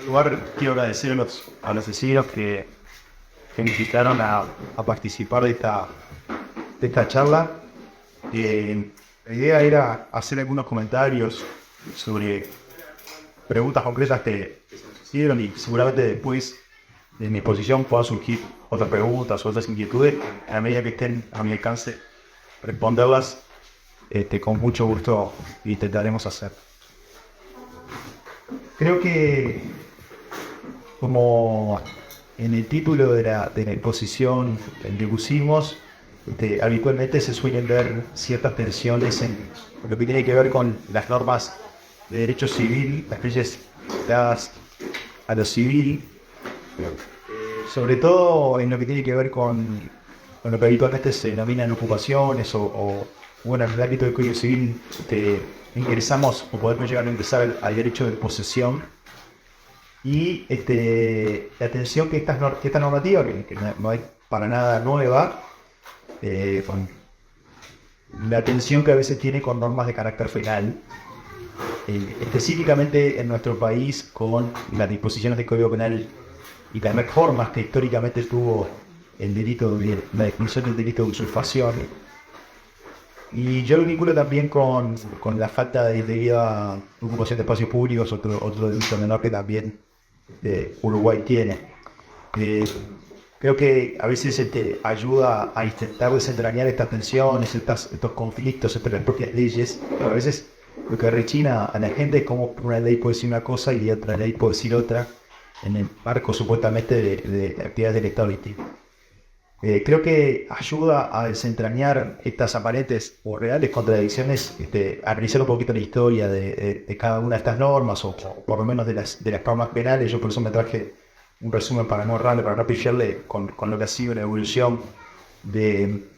primer lugar, quiero agradecer a los vecinos que me invitaron a participar de esta charla. La idea era hacer algunos comentarios sobre preguntas concretas que se hicieron y seguramente después de mi exposición puedan surgir otras preguntas o otras inquietudes. A medida que estén a mi alcance, responderlas con mucho gusto intentaremos hacer. Creo que, como en el título de la exposición que pusimos, habitualmente se suelen ver ciertas tensiones en lo que tiene que ver con las normas de derecho civil, las leyes dadas a lo civil, sobre todo en lo que tiene que ver con lo que habitualmente se denominan ocupaciones o bueno, en el ámbito del Código Civil ingresamos o podemos llegar a ingresar al derecho de posesión y la tensión que esta normativa, que no es para nada nueva, con la tensión que a veces tiene con normas de carácter penal, específicamente en nuestro país con las disposiciones del Código Penal y las reformas que históricamente tuvo la definición del delito de usurpación. Y yo lo vinculo también con la falta de debida ocupación de espacios públicos, otro delito menor que también Uruguay tiene. Creo que a veces ayuda a intentar desentrañar estas tensiones, estos conflictos entre las propias leyes. Pero a veces lo que rechina a la gente es cómo una ley puede decir una cosa y otra ley puede decir otra en el marco supuestamente de actividades del Estado distintas. Creo que ayuda a desentrañar estas aparentes o reales contradicciones, a analizar un poquito la historia de cada una de estas normas, o por lo menos de las normas penales. Yo por eso me traje un resumen para no errarle, para no pillarle con lo que ha sido la evolución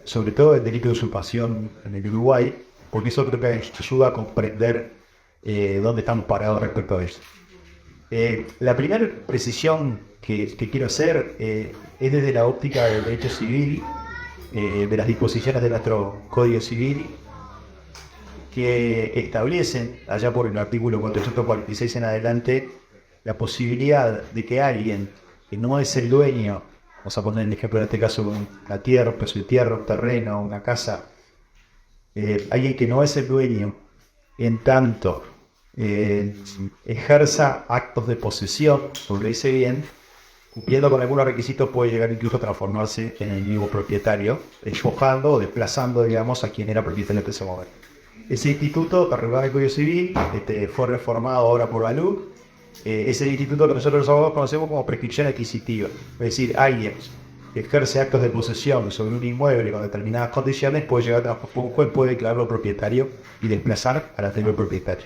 sobre todo del delito de usurpación en el Uruguay, porque eso creo que ayuda a comprender dónde estamos parados respecto a eso. La primera precisión que quiero hacer es desde la óptica del derecho civil, de las disposiciones de nuestro Código Civil, que establecen, allá por el artículo 446 en adelante, la posibilidad de que alguien que no es el dueño, vamos a poner el ejemplo en este caso una tierra, un pedazo de tierra, un terreno, una casa, alguien que no es el dueño, en tanto ejerza actos de posesión, lo dice bien, cumpliendo con algunos requisitos, puede llegar incluso a transformarse en el mismo propietario, despojando o desplazando, digamos, a quien era propietario en ese momento. Ese instituto, regulado en el Código Civil, fue reformado ahora por Balú. Es el instituto que nosotros los abogados conocemos como prescripción adquisitiva. Es decir, alguien que ejerce actos de posesión sobre un inmueble con determinadas condiciones puede llegar a un juez, puede declararlo propietario y desplazar al anterior propietario.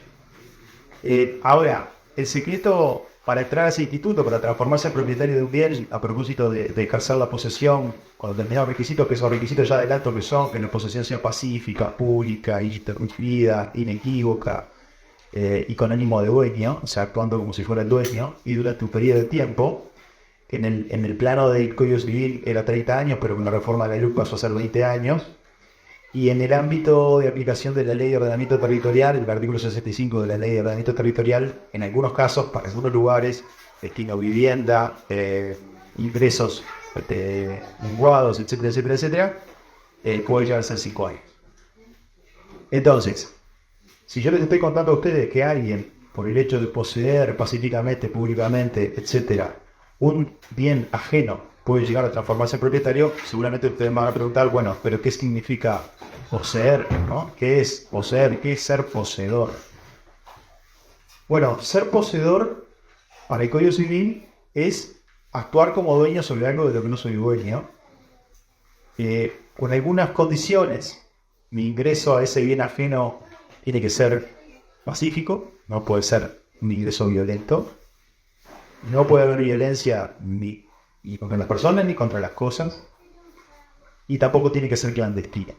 Ahora, el secreto para entrar a ese instituto, para transformarse en propietario de un bien, a propósito de ejercer la posesión con determinados requisitos, que esos requisitos ya adelanto que son que la posesión sea pacífica, pública, interrumpida, inequívoca y con ánimo de dueño, o sea, actuando como si fuera el dueño, y durante un periodo de tiempo, en el plano del Código Civil era 30 años, pero con la reforma de la ley pasó a ser 20 años, y en el ámbito de aplicación de la Ley de Ordenamiento Territorial, el artículo 65 de la Ley de Ordenamiento Territorial, en algunos casos, para algunos lugares, destino vivienda, ingresos menguados, etcétera, etcétera, etcétera, puede llegar a ser 5 años. Entonces, si yo les estoy contando a ustedes que alguien, por el hecho de poseer pacíficamente, públicamente, etcétera, un bien ajeno puede llegar a transformarse en propietario, seguramente ustedes me van a preguntar, bueno, pero ¿qué significa poseer, ¿no? ¿Qué es poseer? ¿Qué es ser poseedor? Bueno, ser poseedor para el Código Civil es actuar como dueño sobre algo de lo que no soy dueño, con algunas condiciones. Mi ingreso a ese bien ajeno tiene que ser pacífico, no puede ser un ingreso violento, no puede haber violencia ni contra las personas ni contra las cosas, y tampoco tiene que ser clandestina.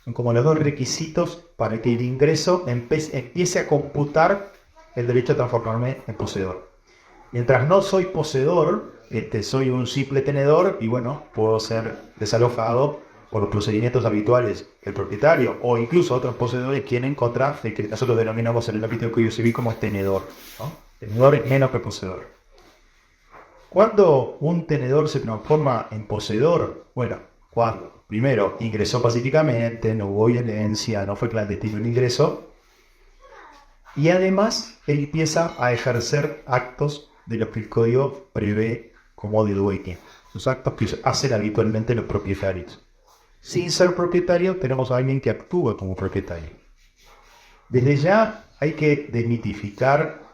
Son como los dos requisitos para que el ingreso empiece a computar el derecho a transformarme en poseedor. Mientras no soy poseedor, soy un simple tenedor, y bueno, puedo ser desalojado por los procedimientos habituales del propietario, o incluso otros poseedores quieren contra el que nosotros denominamos en el ámbito del Código Civil como tenedor, ¿no? Tenedor es menos que poseedor. ¿Cuándo un tenedor se transforma en poseedor? Bueno, cuando primero ingresó pacíficamente, no hubo violencia, no fue clandestino el ingreso, y además él empieza a ejercer actos de los que el código prevé como de dueño, los actos que hacen habitualmente los propietarios. Sin ser propietario, tenemos a alguien que actúa como propietario. Desde ya hay que desmitificar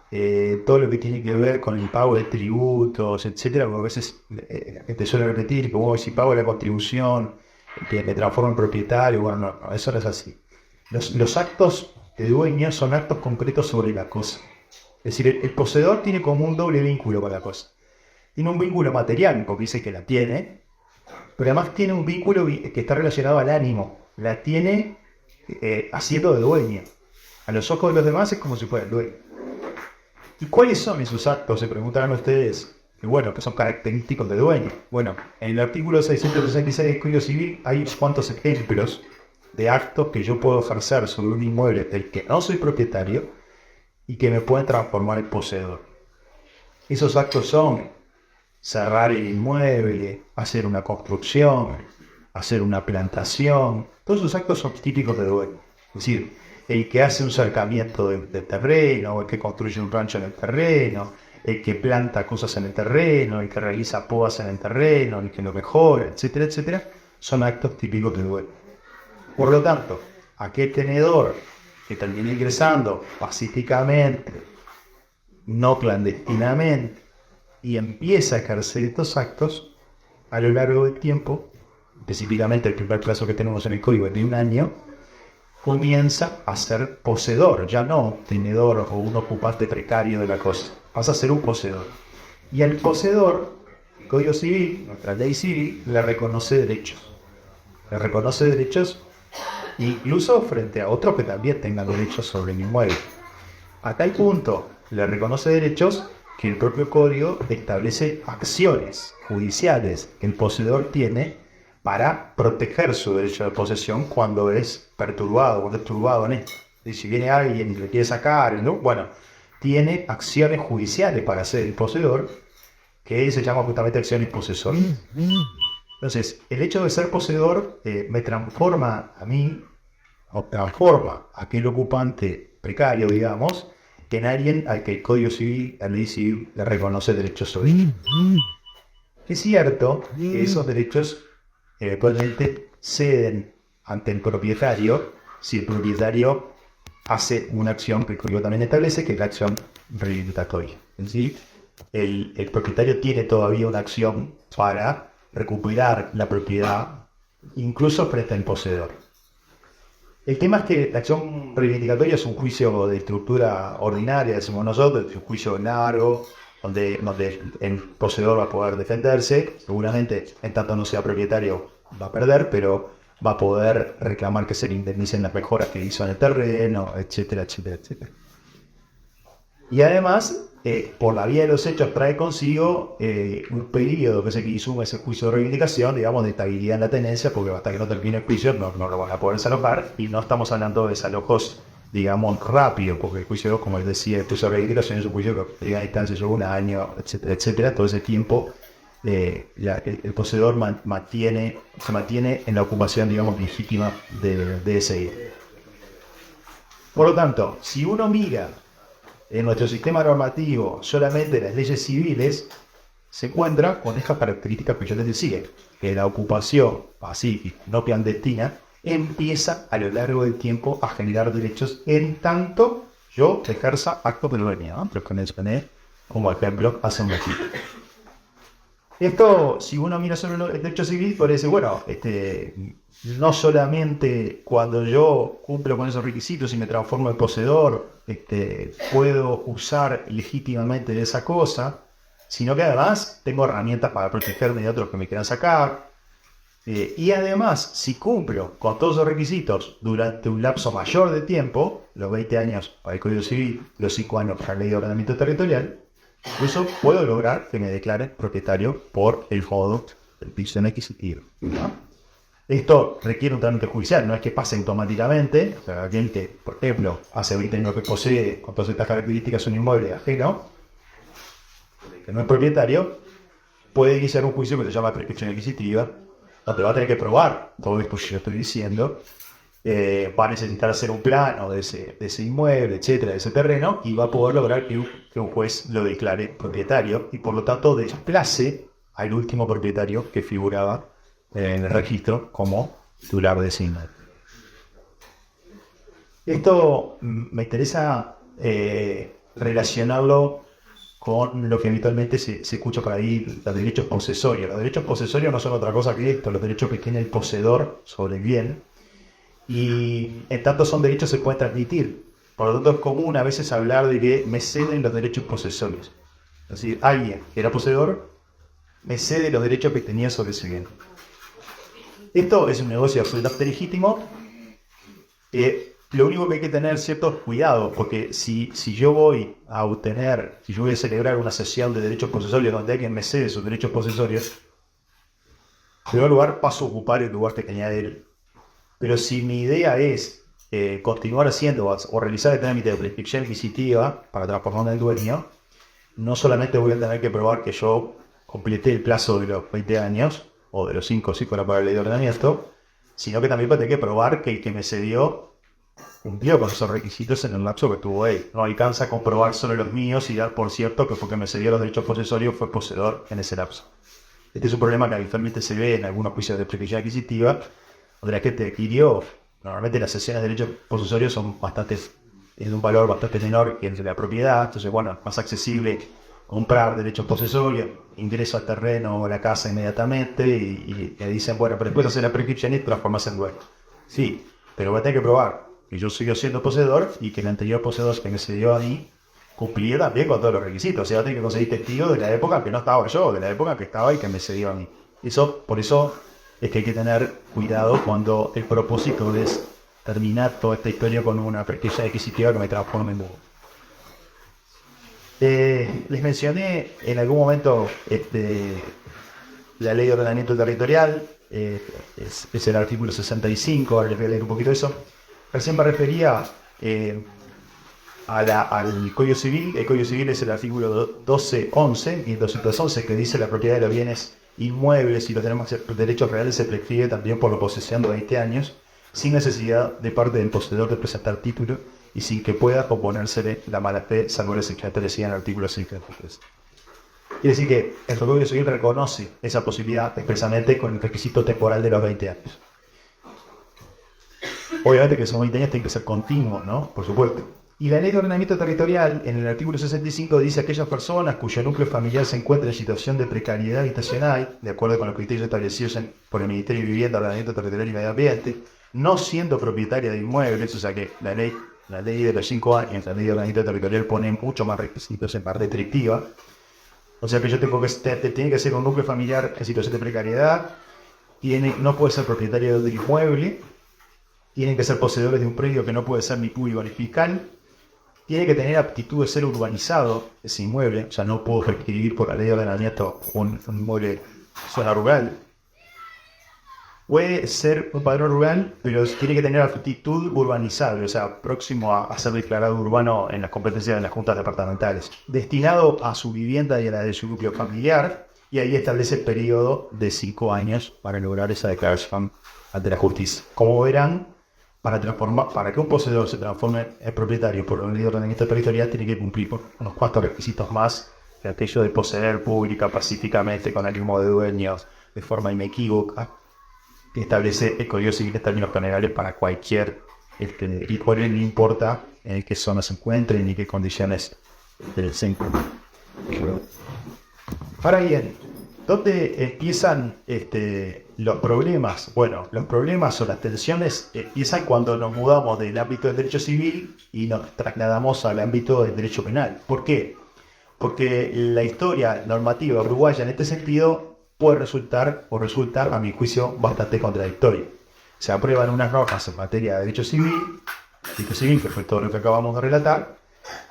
todo lo que tiene que ver con el pago de tributos, etcétera, porque a veces te suele repetir que si pago la contribución, que me transformo en propietario. Bueno, no, eso no es así. Los actos de dueño son actos concretos sobre la cosa. Es decir, el poseedor tiene como un doble vínculo con la cosa. Tiene un vínculo material, porque dice que la tiene, pero además tiene un vínculo que está relacionado al ánimo. La tiene haciendo de dueño. A los ojos de los demás es como si fuera el dueño. ¿Y cuáles son esos actos? Se preguntarán ustedes. Que son característicos de dueño. Bueno, en el artículo 666 del Código Civil hay unos cuantos ejemplos de actos que yo puedo ejercer sobre un inmueble del que no soy propietario y que me pueden transformar en poseedor. Esos actos son cerrar el inmueble, hacer una construcción, hacer una plantación. Todos esos actos son típicos de dueño. Es decir, el que hace un cercamiento de terreno, el que construye un rancho en el terreno, el que planta cosas en el terreno, el que realiza podas en el terreno, el que lo mejora, etcétera, etcétera, son actos típicos de dueño. Por lo tanto, aquel tenedor que termina ingresando pacíficamente, no clandestinamente, y empieza a ejercer estos actos, a lo largo del tiempo, específicamente el primer plazo que tenemos en el código es de 1 año, comienza a ser poseedor, ya no tenedor o un ocupante precario de la cosa, pasa a ser un poseedor. Y al poseedor, el Código Civil, nuestra ley civil, le reconoce derechos. Le reconoce derechos incluso frente a otros que también tengan derechos sobre el inmueble. A tal punto le reconoce derechos que el propio código establece acciones judiciales que el poseedor tiene para proteger su derecho de posesión cuando es perturbado, cuando es turbado en esto. Y si viene alguien y le quiere sacar, ¿no? Bueno, tiene acciones judiciales para ser el poseedor, que se llama justamente acciones posesoras. Entonces, el hecho de ser poseedor me transforma a mí, o transforma a aquel ocupante precario, digamos, en alguien al que el Código Civil, la ley civil, le reconoce derechos sobre él. Es cierto que esos derechos eventualmente ceden ante el propietario si el propietario hace una acción que el código también establece, que es la acción reivindicatoria. Es decir, el propietario tiene todavía una acción para recuperar la propiedad, incluso frente al poseedor. El tema es que la acción reivindicatoria es un juicio de estructura ordinaria, decimos nosotros, es un juicio largo, donde el poseedor va a poder defenderse, seguramente en tanto no sea propietario va a perder, pero va a poder reclamar que se le indemnicen las mejoras que hizo en el terreno, etcétera, etcétera, etcétera. Y además, por la vía de los hechos trae consigo un periodo que se hizo ese juicio de reivindicación, digamos, de estabilidad en la tenencia, porque hasta que no termine el juicio no lo van a poder desalojar, y no estamos hablando de desalojos, digamos, rápido, porque el juicio, como les decía, el juicio de reivindicación es un juicio que llega a distancia de 1 año, etcétera, etcétera. Todo ese tiempo el poseedor se mantiene en la ocupación, digamos, legítima de ese bien. Por lo tanto, si uno mira en nuestro sistema normativo solamente las leyes civiles, se encuentra con estas características que yo les decía, que la ocupación pacífica, no clandestina, empieza a lo largo del tiempo a generar derechos en tanto yo ejerza actos de dueño, ¿no? Pero con eso como ejemplo hace un ratito. Esto, si uno mira sobre el derecho civil, parece, bueno, no solamente cuando yo cumplo con esos requisitos y me transformo en poseedor, puedo usar legítimamente de esa cosa, sino que además tengo herramientas para protegerme de otros que me quieran sacar. Y además, si cumplo con todos esos requisitos durante un lapso mayor de tiempo, los 20 años para el Código Civil, los 5 años para la Ley de Ordenamiento Territorial, incluso puedo lograr que me declare propietario por el modo del piso adquisitivo, ¿no? Esto requiere un trámite judicial, no es que pase automáticamente. O sea, alguien que, por ejemplo, hace 20 años que posee con todas estas características un inmueble ajeno, que no es propietario, puede iniciar un juicio que se llama prescripción adquisitiva, donde va a tener que probar todo esto que yo estoy diciendo. Va a necesitar hacer un plano de ese inmueble, etcétera, de ese terreno, y va a poder lograr que un juez lo declare propietario y por lo tanto desplace al último propietario que figuraba en el registro como titular de ese inmueble. Esto me interesa relacionarlo con lo que habitualmente se escucha por ahí, los derechos posesorios. Los derechos posesorios no son otra cosa que esto, los derechos que tiene el poseedor sobre el bien, y en tanto son derechos se pueden transmitir. Por lo tanto es común a veces hablar de que me ceden los derechos posesorios. Es decir, alguien que era poseedor me cede los derechos que tenía sobre ese bien. Esto es un negocio absolutamente legítimo. Lo único que hay que tener ciertos cuidados, porque si yo voy a celebrar una sesión de derechos posesorios donde alguien me cede sus derechos posesorios, en primer lugar paso a ocupar el lugar que tenía de él. Pero si mi idea es continuar haciendo o realizar el trámite de prescripción adquisitiva para transformarme en dueño, no solamente voy a tener que probar que yo completé el plazo de los 20 años, o de los 5 si fuera para la ley de ordenamiento, sino que también voy a tener que probar que el que me cedió cumplió con esos requisitos en el lapso que tuvo él. No alcanza a comprobar solo los míos y dar por cierto que porque me cedió los derechos posesorios fue poseedor en ese lapso. Este es un problema que habitualmente se ve en algunos juicios de prescripción adquisitiva, donde la gente adquirió. Normalmente las sesiones de derechos posesorios son de un valor bastante menor que el de la propiedad, entonces bueno, es más accesible comprar derechos posesorios, ingreso al terreno o a la casa inmediatamente y le dicen, bueno, pero después hacer la prescripción y transformarse en dueño. Sí, pero voy a tener que probar que yo sigo siendo poseedor y que el anterior poseedor que me cedió a mí cumplía también con todos los requisitos. O sea, tengo que conseguir testigos de la época que no estaba yo, de la época que estaba y que me cedió a mí. Por eso es que hay que tener cuidado cuando el propósito es terminar toda esta historia con una prescripción adquisitiva que me transforme en búho. Les mencioné en algún momento la ley de ordenamiento territorial, es el artículo 65, ahora les voy a leer un poquito de eso. Recién me refería al Código Civil. El Código Civil es el artículo 1211 y 211 que dice la propiedad de los bienes inmuebles y los derechos reales se prescribe también por la posesión de 20 años, sin necesidad de parte del poseedor de presentar título y sin que pueda oponérsele la mala fe, salvo las excepciones en el artículo 53. Quiere decir que el Código Civil reconoce esa posibilidad expresamente con el requisito temporal de los 20 años. Obviamente que esos 20 años tienen que ser continuos, ¿no? Por supuesto. Y la ley de ordenamiento territorial, en el artículo 65, dice aquellas personas cuyo núcleo familiar se encuentra en situación de precariedad habitacional, de acuerdo con los criterios establecidos por el Ministerio de Vivienda, Ordenamiento Territorial y Medio Ambiente, no siendo propietaria de inmuebles, o sea que la ley de los 5 años, la ley de ordenamiento territorial pone mucho más requisitos en parte restrictiva. O sea que yo tiene que ser un núcleo familiar en situación de precariedad, no puede ser propietario del inmueble, tienen que ser poseedores de un predio que no puede ser ni público ni fiscal, tiene que tener aptitud de ser urbanizado ese inmueble, o sea, no puedo requerir por la ley de ordenamiento un inmueble en zona rural. Puede ser un padrón rural, pero tiene que tener aptitud urbanizable, o sea, próximo a ser declarado urbano en las competencias de las juntas departamentales, destinado a su vivienda y a la de su núcleo familiar, y ahí establece el periodo de 5 años para lograr esa declaración ante la justicia. Como verán, para que un poseedor se transforme en propietario por la ley de ordenamiento territorial, tiene que cumplir unos cuantos requisitos más que aquello de poseer pública, pacíficamente, con ánimo de dueños, de forma inequívoca, que establece el Código Civil en términos generales para cualquier inmueble, no importa en qué zona se encuentre ni qué condiciones se encuentren. Ahora bien, ¿dónde empiezan los problemas? Bueno, los problemas o las tensiones empiezan cuando nos mudamos del ámbito del derecho civil y nos trasladamos al ámbito del derecho penal. ¿Por qué? Porque la historia normativa uruguaya en este sentido puede resulta, a mi juicio, bastante contradictoria. Se aprueban unas normas en materia de derecho civil, que fue todo lo que acabamos de relatar.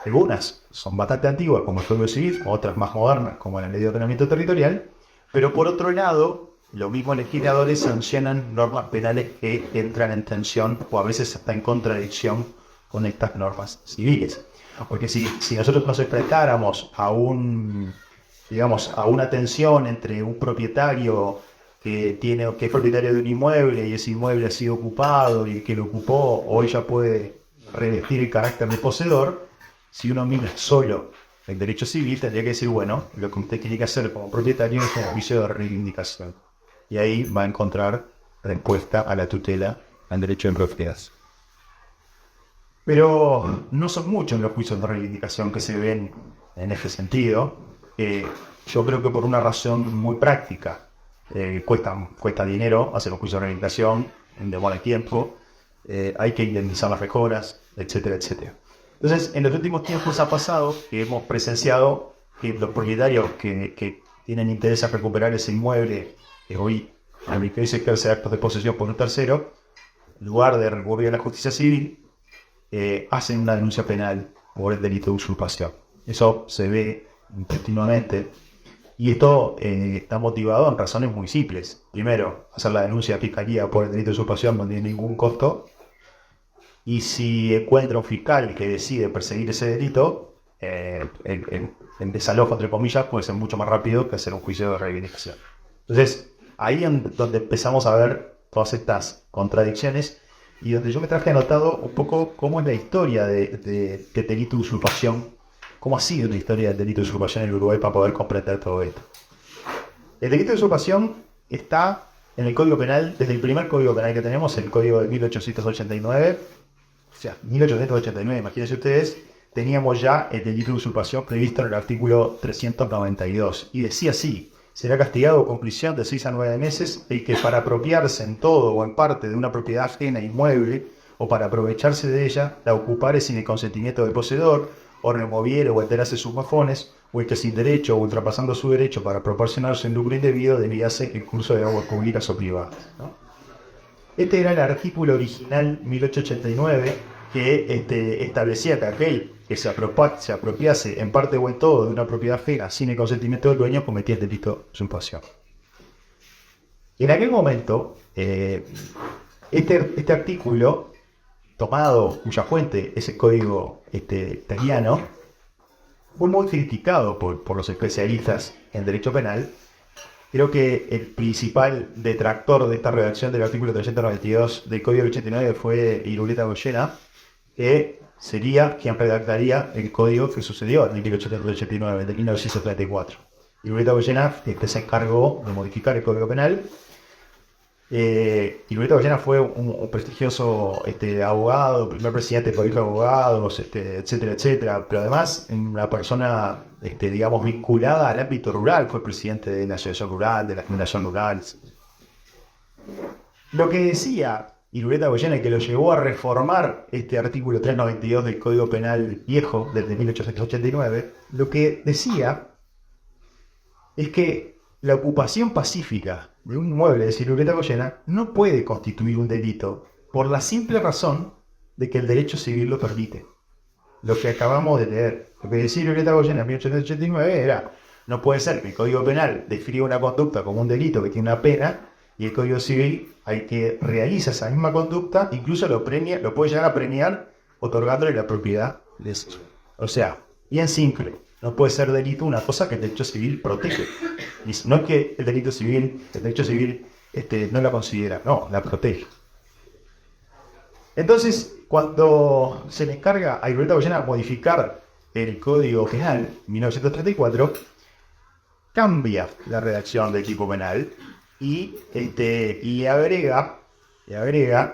Algunas son bastante antiguas, como el Código Civil, otras más modernas, como la Ley de Ordenamiento Territorial, pero por otro lado, los mismos legisladores sancionan normas penales que entran en tensión o a veces hasta en contradicción con estas normas civiles. Porque si nosotros nos enfrentáramos a un digamos, a una tensión entre un propietario que es propietario de un inmueble y ese inmueble ha sido ocupado y el que lo ocupó hoy ya puede revestir el carácter de poseedor. Si uno mira solo el derecho civil, tendría que decir, bueno, lo que usted tiene que hacer como propietario es un juicio de reivindicación. Y ahí va a encontrar respuesta a la tutela al derecho de propiedad. Pero no son muchos los juicios de reivindicación que se ven en ese sentido. Yo creo que por una razón muy práctica. Cuesta dinero hacer un juicio de reivindicación, demora tiempo, hay que indemnizar las mejoras, etcétera, etcétera. Entonces, en los últimos tiempos ha pasado que hemos presenciado que los propietarios que tienen interés en recuperar ese inmueble, que hoy en mi país ejerce actos de posesión por un tercero, en lugar de recurrir a la justicia civil, hacen una denuncia penal por el delito de usurpación. Eso se ve continuamente. Y esto está motivado en razones muy simples. Primero, hacer la denuncia a fiscalía por el delito de usurpación no tiene ningún costo. Y si encuentra un fiscal que decide perseguir ese delito, el desalojo, entre comillas, puede ser mucho más rápido que hacer un juicio de reivindicación. Entonces, ahí es donde empezamos a ver todas estas contradicciones y donde yo me traje anotado un poco cómo es la historia de delito de usurpación. ¿Cómo ha sido la historia del delito de usurpación en el Uruguay para poder comprender todo esto? El delito de usurpación está en el Código Penal, desde el primer Código Penal que tenemos, el Código de 1889. O sea, 1889, imagínense ustedes, teníamos ya el delito de usurpación previsto en el artículo 392. Y decía así: será castigado con prisión de 6 a 9 meses el que para apropiarse en todo o en parte de una propiedad ajena inmueble o para aprovecharse de ella, la ocupare sin el consentimiento del poseedor, o removiere o alterase sus mafones, o el que sin derecho o ultrapasando su derecho para proporcionarse un lucro indebido desviase el curso de aguas públicas o privadas, ¿no? Este era el artículo original 1889 que establecía que aquel que se apropiase en parte o en todo de una propiedad ajena sin el consentimiento del dueño cometía el delito de usurpación. En aquel momento, este artículo, tomado, cuya fuente es el código italiano, fue muy criticado por los especialistas en derecho penal. Creo que el principal detractor de esta redacción del artículo 392 del Código del 89 fue Irureta Goyena, que sería quien redactaría el código que sucedió en el 1889, de 1934. Irureta Goyena se encargó de modificar el Código Penal. Irureta Goyena fue un prestigioso abogado, primer presidente del Colegio de Abogados, etcétera, etcétera, pero además una persona, digamos, vinculada al ámbito rural. Fue presidente de la Asociación Rural, de la Generación Rural. Lo que decía Irureta Goyena, que lo llevó a reformar este artículo 392 del Código Penal viejo, desde 1889, lo que decía es que la ocupación pacífica de un inmueble de Irureta Goyena no puede constituir un delito por la simple razón de que el derecho civil lo permite. Lo que acabamos de leer, lo que decía Irureta Goyena en 1889 era: no puede ser que el Código Penal describa una conducta como un delito que tiene una pena y el Código Civil, al que realiza esa misma conducta, incluso lo puede llegar a premiar otorgándole la propiedad de eso. O sea, bien simple. No puede ser delito una cosa que el derecho civil protege. Y no es que el derecho civil no la considera, no, la protege. Entonces, cuando se le encarga a Irureta Goyena modificar el Código Penal 1934, cambia la redacción del tipo penal y agrega,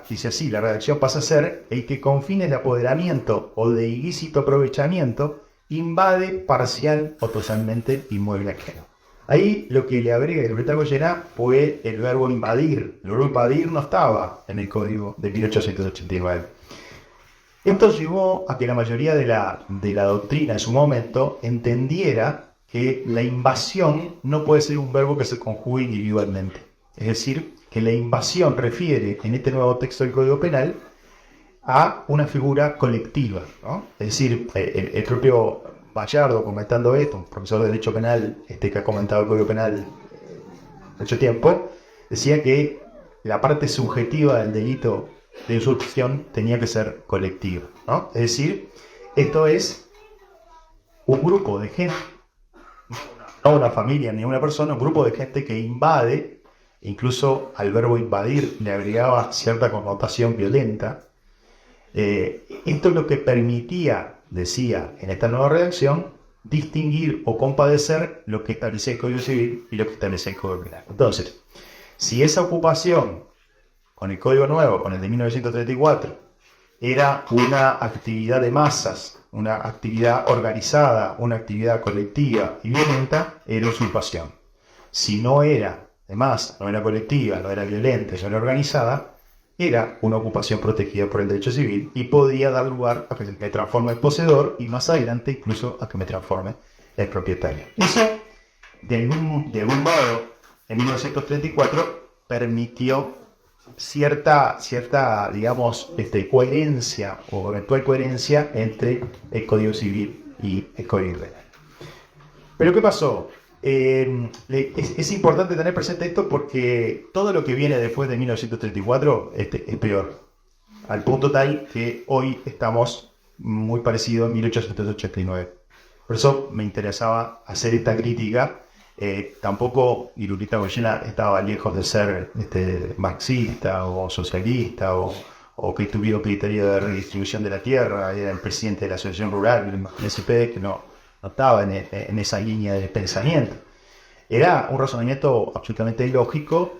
dice así: la redacción pasa a ser: el que con fines de apoderamiento o de ilícito aprovechamiento invade parcial o totalmente inmueble ajeno. Ahí lo que le agrega Irureta Goyena fue el verbo invadir. El verbo invadir no estaba en el código de 1889. Esto llevó a que la mayoría de la doctrina en su momento entendiera que la invasión no puede ser un verbo que se conjugue individualmente. Es decir, que la invasión refiere en este nuevo texto del Código Penal a una figura colectiva, ¿no? Es decir, el propio Bayardo, comentando esto, un profesor de Derecho Penal que ha comentado el Código Penal mucho tiempo, decía que la parte subjetiva del delito de usurpación tenía que ser colectiva, ¿no? Es decir, esto es un grupo de gente, no una familia ni una persona, un grupo de gente que invade, incluso al verbo invadir le agregaba cierta connotación violenta. Esto es lo que permitía, decía en esta nueva redacción, distinguir o compadecer lo que establecía el Código Civil y lo que establecía el Código Penal. Entonces, si esa ocupación con el Código Nuevo, con el de 1934, era una actividad de masas, una actividad organizada, una actividad colectiva y violenta, era usurpación. Si no era de masa, no era colectiva, no era violenta, no era organizada, era una ocupación protegida por el derecho civil y podía dar lugar a que me transforme en poseedor y más adelante incluso a que me transforme en propietario. Eso, de algún modo, en 1934 permitió cierta digamos, coherencia o eventual coherencia entre el Código Civil y el Código Penal. Pero ¿qué pasó? Es importante tener presente esto porque todo lo que viene después de 1934 es peor. Al punto tal que hoy estamos muy parecidos a 1889. Por eso me interesaba hacer esta crítica. Tampoco Irurita Goyena estaba lejos de ser marxista o socialista o que tuviera criterio de redistribución de la tierra. Era el presidente de la Asociación Rural, el SP, que no estaba en esa línea de pensamiento. Era un razonamiento absolutamente ilógico,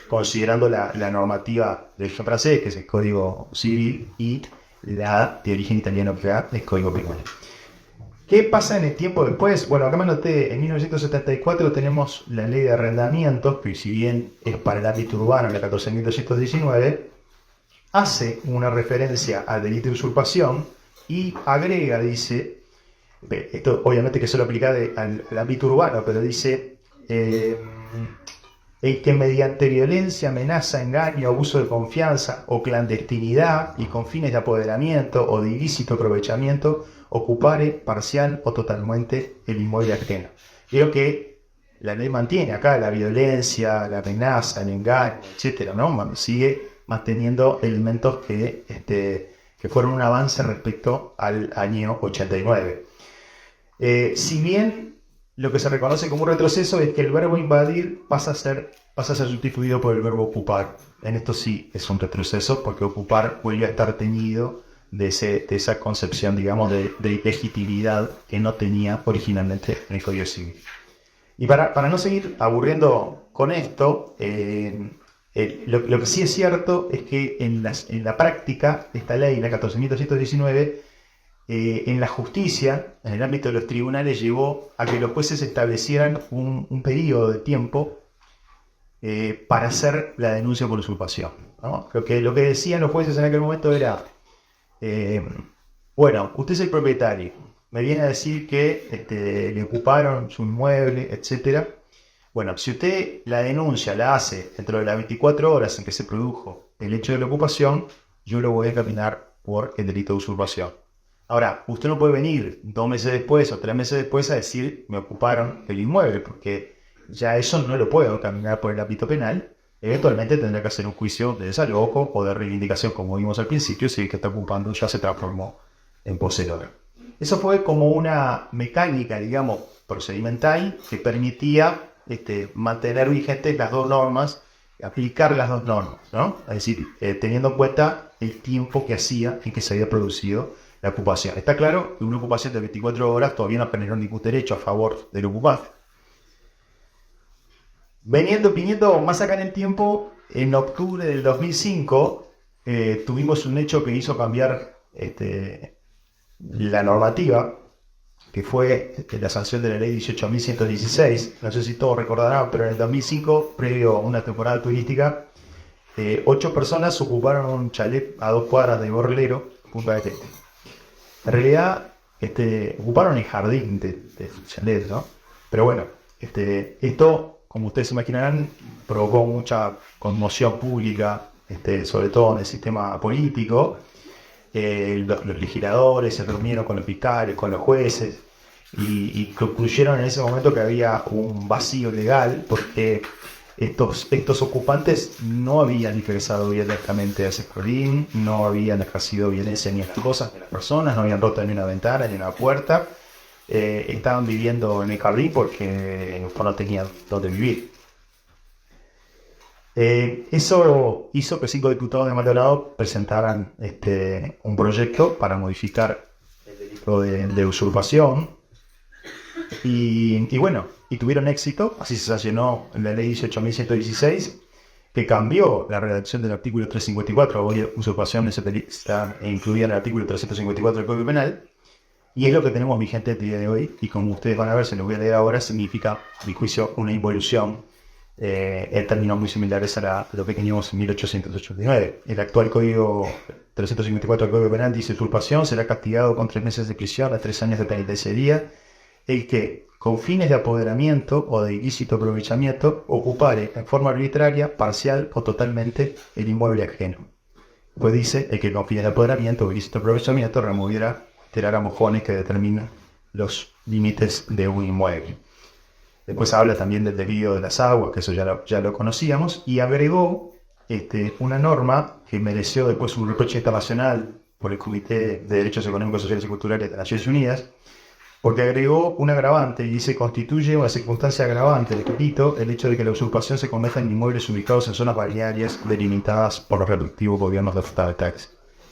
considerando la normativa del francés, que es el Código Civil, y la de origen italiano, que es el Código Penal. ¿Qué pasa en el tiempo después? Bueno, acá me anoté, en 1974 tenemos la ley de arrendamientos, que si bien es para el ámbito urbano, la 14.219, hace una referencia al delito de usurpación y agrega, dice, esto obviamente que solo aplica al ámbito urbano, pero dice el que mediante violencia, amenaza, engaño, abuso de confianza o clandestinidad y con fines de apoderamiento o de ilícito aprovechamiento ocupare parcial o totalmente el inmueble ajeno. Creo que la ley mantiene acá la violencia, la amenaza, el engaño, etcétera, ¿no? Sigue manteniendo elementos que fueron un avance respecto al año 89. Si bien lo que se reconoce como un retroceso es que el verbo invadir pasa a ser sustituido por el verbo ocupar. En esto sí es un retroceso porque ocupar vuelve a estar teñido de esa concepción, digamos, de legitimidad que no tenía originalmente en el Código Civil. Y para no seguir aburriendo con esto, lo que sí es cierto es que en la práctica, esta ley, la 14.219, en la justicia, en el ámbito de los tribunales, llevó a que los jueces establecieran un periodo de tiempo para hacer la denuncia por usurpación, ¿no? Lo que decían los jueces en aquel momento era, bueno, usted es el propietario, me viene a decir que le ocuparon su inmueble, etc. Bueno, si usted la denuncia la hace dentro de las 24 horas en que se produjo el hecho de la ocupación, yo lo voy a caminar por el delito de usurpación. Ahora, usted no puede venir 2 meses después o 3 meses después a decir me ocuparon el inmueble, porque ya eso no lo puedo caminar por el ámbito penal. Eventualmente tendrá que hacer un juicio de desalojo o de reivindicación, como vimos al principio, si el que está ocupando ya se transformó en poseedor. Eso fue como una mecánica, digamos, procedimental que permitía mantener vigentes las dos normas, aplicar las dos normas, ¿no? Es decir, teniendo en cuenta el tiempo que hacía en que se había producido la ocupación. Está claro que una ocupación de 24 horas todavía no generó ningún derecho a favor del ocupante. Viniendo más acá en el tiempo, en octubre del 2005 tuvimos un hecho que hizo cambiar la normativa, que fue la sanción de la ley 18.116. No sé si todos recordarán, pero en el 2005, previo a una temporada turística, 8 personas ocuparon un chalet a 2 cuadras de Borrelero, Punta del Este. En realidad, ocuparon el jardín del chalet, ¿no? Pero bueno, esto, como ustedes se imaginarán, provocó mucha conmoción pública, sobre todo en el sistema político. Los legisladores se reunieron con los fiscales, con los jueces, y concluyeron en ese momento que había un vacío legal porque estos ocupantes no habían ingresado violentamente a ese jardín, no habían ejercido violencia ni en las cosas ni en las personas, no habían roto ni una ventana ni una puerta, estaban viviendo en el jardín porque no tenían dónde vivir. Eso hizo que 5 diputados de Maldonado presentaran un proyecto para modificar el delito de usurpación y bueno, y tuvieron éxito. Así se sancionó la ley 18.116, que cambió la redacción del artículo 354. Hoy usurpación está incluida en el artículo 354 del Código Penal, y es lo que tenemos vigente el día de hoy, y como ustedes van a ver, se lo voy a leer ahora, significa, a mi juicio, una involución en términos muy similares a lo que teníamos en 1889. El actual Código 354 del Código Penal dice: usurpación será castigado con 3 meses de prisión a 3 años de penitenciaría el que, con fines de apoderamiento o de ilícito aprovechamiento, ocupare en forma arbitraria, parcial o totalmente el inmueble ajeno. Pues dice: el que con fines de apoderamiento o ilícito aprovechamiento removiera, alterara mojones que determinan los límites de un inmueble. Después habla también del desvío de las aguas, que eso ya lo conocíamos, y agregó una norma que mereció después un reproche internacional por el Comité de Derechos Económicos, Sociales y Culturales de las Naciones Unidas, porque agregó un agravante y dice: constituye una circunstancia agravante del delito el hecho de que la usurpación se cometa en inmuebles ubicados en zonas balnearias delimitadas por los respectivos gobiernos de Estado de taxi.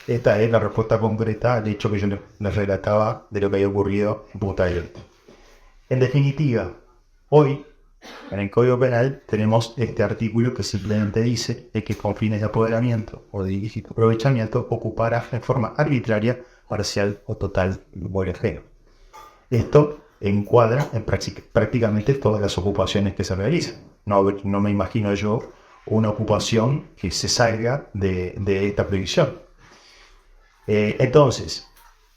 Esta es la respuesta concreta al hecho que yo les relataba de lo que había ocurrido en Punta del Este. En definitiva, hoy, en el Código Penal, tenemos este artículo que simplemente dice que con fines de apoderamiento o de ilícito aprovechamiento ocupara en forma arbitraria, parcial o total el inmueble ajeno. Esto encuadra en prácticamente todas las ocupaciones que se realizan. No me imagino yo una ocupación que se salga de esta prohibición. Entonces,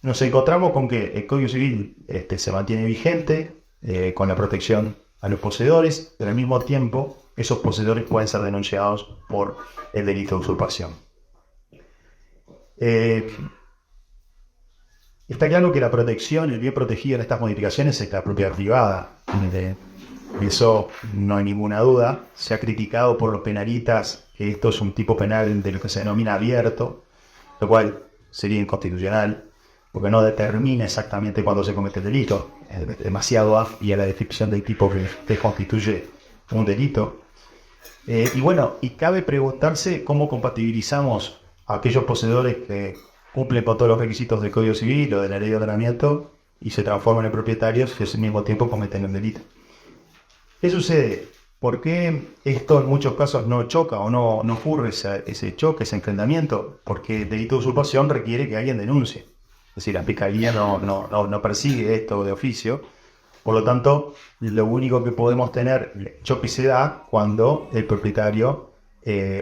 nos encontramos con que el Código Civil se mantiene vigente, con la protección a los poseedores, pero al mismo tiempo esos poseedores pueden ser denunciados por el delito de usurpación. Está claro que la protección, el bien protegido en estas modificaciones es la propiedad privada. De eso no hay ninguna duda. Se ha criticado por los penalistas que esto es un tipo penal de lo que se denomina abierto, lo cual sería inconstitucional, porque no determina exactamente cuándo se comete el delito. Es demasiado amplia la descripción del tipo que constituye un delito. Y bueno, y cabe preguntarse cómo compatibilizamos a aquellos poseedores que cumplen con todos los requisitos del Código Civil o de la Ley de Ordenamiento y se transforman en propietarios que al mismo tiempo cometen un delito. ¿Qué sucede? ¿Por qué esto en muchos casos no choca o no ocurre ese choque, ese enfrentamiento? Porque el delito de usurpación requiere que alguien denuncie. Es decir, la Fiscalía no persigue esto de oficio. Por lo tanto, lo único que podemos tener choque se da cuando el propietario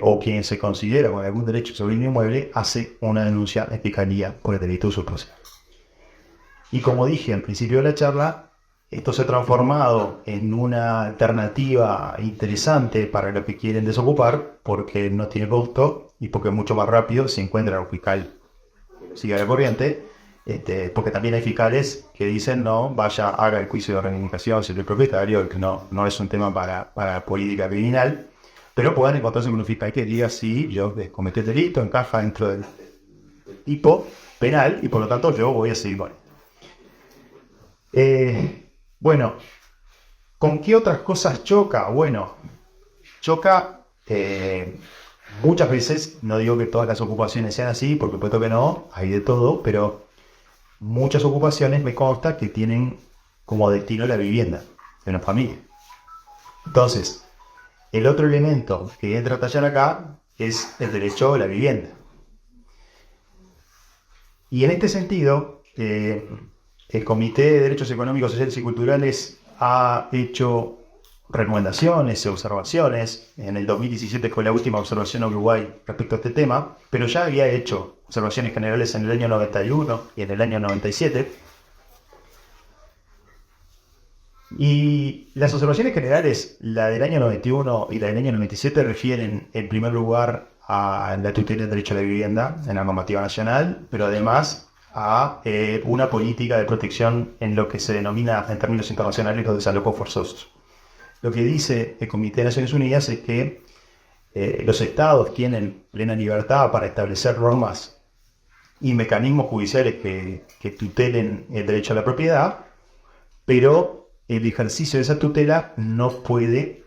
o quien se considera con algún derecho sobre un inmueble hace una denuncia en Fiscalía por el delito de usurpación. Y como dije al principio de la charla, esto se ha transformado en una alternativa interesante para los que quieren desocupar, porque no tiene costo y porque es mucho más rápido si encuentran un fiscal que siga la corriente, porque también hay fiscales que dicen: no, vaya, haga el juicio de reivindicación sobre el propietario, que no es un tema para política criminal, pero puedan encontrarse con un fiscal que diga: sí, yo cometí el delito, encaja dentro del tipo penal y por lo tanto yo voy a seguir con él. Bueno, ¿con qué otras cosas choca? Bueno, choca muchas veces, no digo que todas las ocupaciones sean así, porque supuesto que no, hay de todo, pero muchas ocupaciones me consta que tienen como destino la vivienda de una familia. Entonces, el otro elemento que entra a tallar acá es el derecho a la vivienda. Y en este sentido, el Comité de Derechos Económicos, Sociales y Culturales ha hecho recomendaciones y observaciones. En el 2017 fue la última observación a Uruguay respecto a este tema, pero ya había hecho observaciones generales en el año 91 y en el año 97. Y las observaciones generales, la del año 91 y la del año 97, refieren en primer lugar a la tutela del derecho a la vivienda en la normativa nacional, pero además a una política de protección en lo que se denomina en términos internacionales los desalojos forzosos. Lo que dice el Comité de Naciones Unidas es que los estados tienen plena libertad para establecer normas y mecanismos judiciales que tutelen el derecho a la propiedad, pero el ejercicio de esa tutela no puede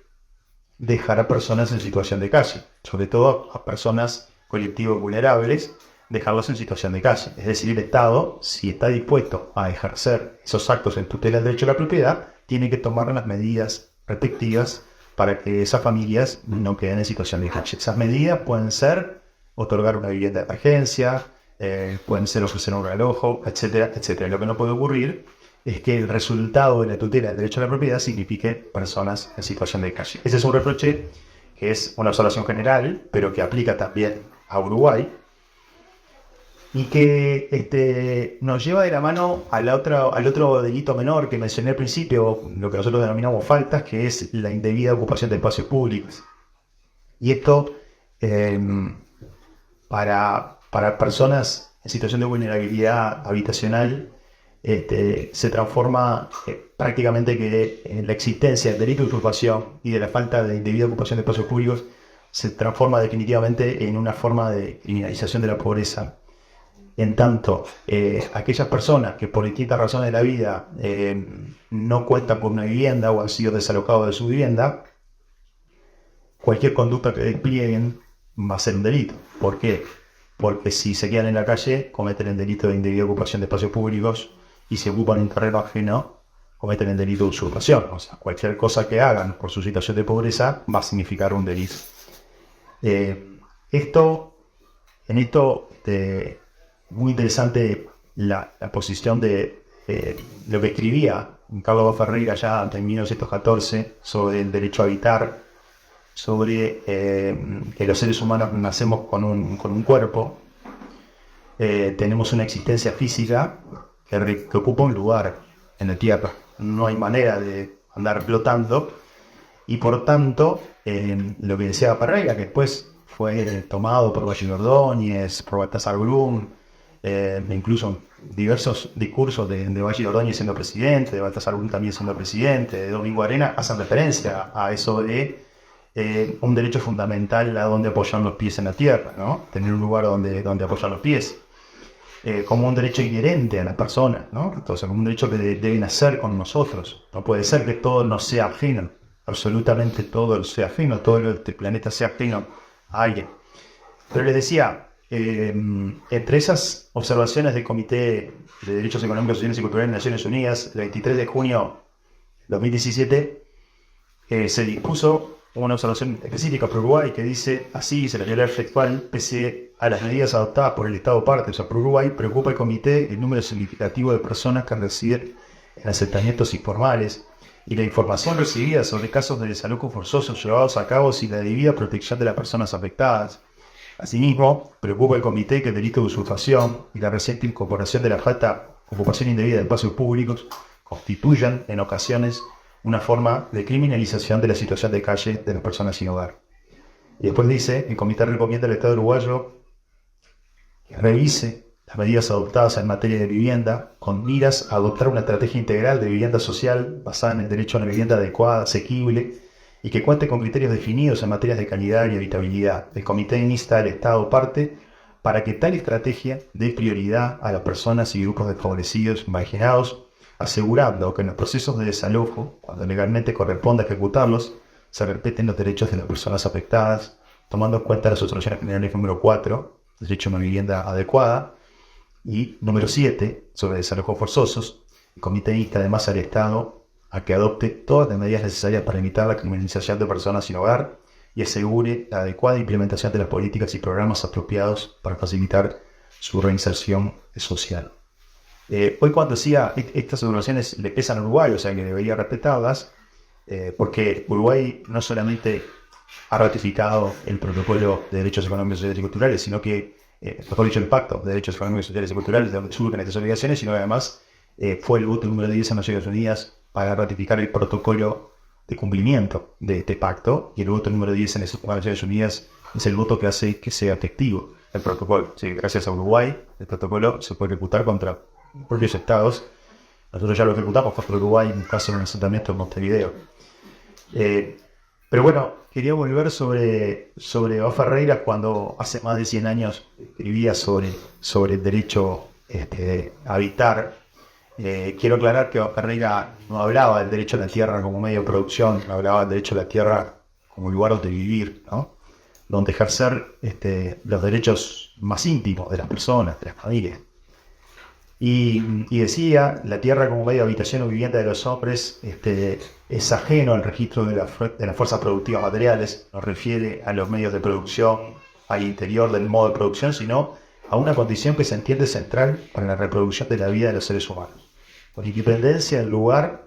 dejar a personas en situación de calle, sobre todo a personas colectivos vulnerables, dejarlos en situación de calle. Es decir, el Estado, si está dispuesto a ejercer esos actos en tutela del derecho a la propiedad, tiene que tomar las medidas respectivas para que esas familias no queden en situación de calle. Esas medidas pueden ser otorgar una vivienda de emergencia, pueden ser ofrecer un reloj, etcétera, etcétera. Lo que no puede ocurrir es que el resultado de la tutela del derecho a la propiedad signifique personas en situación de calle. Ese es un reproche que es una observación general, pero que aplica también a Uruguay, y que nos lleva de la mano al otro delito menor que mencioné al principio, lo que nosotros denominamos faltas, que es la indebida ocupación de espacios públicos. Y esto, para personas en situación de vulnerabilidad habitacional, se transforma prácticamente que en la existencia del delito de usurpación y de la falta de indebida ocupación de espacios públicos se transforma definitivamente en una forma de criminalización de la pobreza. En tanto, aquellas personas que por distintas razones de la vida no cuentan con una vivienda o han sido desalojados de su vivienda, cualquier conducta que desplieguen va a ser un delito. ¿Por qué? Porque si se quedan en la calle, cometen el delito de indebida ocupación de espacios públicos, y si ocupan un terreno ajeno, cometen el delito de usurpación. O sea, cualquier cosa que hagan por su situación de pobreza va a significar un delito. Muy interesante la posición de lo que escribía Carlos Ferreira ya en 1914 sobre el derecho a habitar, sobre que los seres humanos nacemos con un cuerpo, tenemos una existencia física que ocupa un lugar en la Tierra. No hay manera de andar flotando, y por tanto, lo que decía Ferreira, que después fue tomado por Valle Ordóñez, por Baltasar Brum, incluso diversos discursos de Valle Ordóñez siendo presidente, de Baltasar Brum también siendo presidente, de Domingo Arena, hacen referencia a eso de un derecho fundamental a donde apoyar los pies en la tierra, ¿no? Tener un lugar donde apoyar los pies, como un derecho inherente a las personas, ¿no? Entonces, como un derecho que debe nacer con nosotros. No puede ser que todo nos sea ajeno, absolutamente todo sea ajeno, todo este planeta sea ajeno a alguien. Pero les decía, entre esas observaciones del Comité de Derechos Económicos, Sociales y Culturales de Naciones Unidas, el 23 de junio de 2017, se dispuso una observación específica para Uruguay que dice así: se la realidad efectual, pese a las medidas adoptadas por el Estado parte, o sea, por Uruguay, preocupa al Comité el número significativo de personas que residen en asentamientos informales y la información recibida sobre casos de desalojo forzoso llevados a cabo sin la debida protección de las personas afectadas. Asimismo, preocupa al Comité que el delito de usurpación y la reciente incorporación de la falta ocupación indebida de espacios públicos constituyan, en ocasiones, una forma de criminalización de la situación de calle de las personas sin hogar. Y después dice: el Comité recomienda al Estado uruguayo que revise las medidas adoptadas en materia de vivienda con miras a adoptar una estrategia integral de vivienda social basada en el derecho a una vivienda adecuada, asequible, y que cuente con criterios definidos en materias de calidad y habitabilidad. El Comité insta al Estado parte para que tal estrategia dé prioridad a las personas y grupos desfavorecidos, marginados, asegurando que en los procesos de desalojo, cuando legalmente corresponda ejecutarlos, se respeten los derechos de las personas afectadas, tomando en cuenta las resoluciones generales número 4, derecho a una vivienda adecuada, y número 7, sobre desalojos forzosos. El Comité insta además al Estado a que adopte todas las medidas necesarias para evitar la criminalización de personas sin hogar y asegure la adecuada implementación de las políticas y programas apropiados para facilitar su reinserción social. Hoy, cuando decía estas observaciones le pesan a Uruguay, o sea que debería respetarlas, porque Uruguay no solamente ha ratificado el protocolo de derechos económicos, sociales y culturales, sino que, mejor dicho, el pacto de derechos económicos, sociales y culturales, de donde surgen estas obligaciones, sino que además fue el voto número 10 en Naciones Unidas para ratificar el protocolo de cumplimiento de este pacto, y el voto número 10 en las Naciones Unidas es el voto que hace que sea efectivo el protocolo. Sí, gracias a Uruguay, el protocolo se puede ejecutar contra propios estados. Nosotros ya lo ejecutamos contra Uruguay en el caso de un asentamiento en Montevideo. Pero bueno, quería volver sobre O. Ferreira, cuando hace más de 100 años escribía sobre el derecho a habitar. quiero aclarar que Ferreira no hablaba del derecho a la tierra como medio de producción, no hablaba del derecho a la tierra como lugar donde vivir, ¿no? Donde ejercer los derechos más íntimos de las personas, de las familias. Y decía, la tierra como medio de habitación o vivienda de los hombres es ajeno al registro de las fuerzas productivas materiales, no refiere a los medios de producción, al interior del modo de producción, sino a una condición que se entiende central para la reproducción de la vida de los seres humanos, con independencia del lugar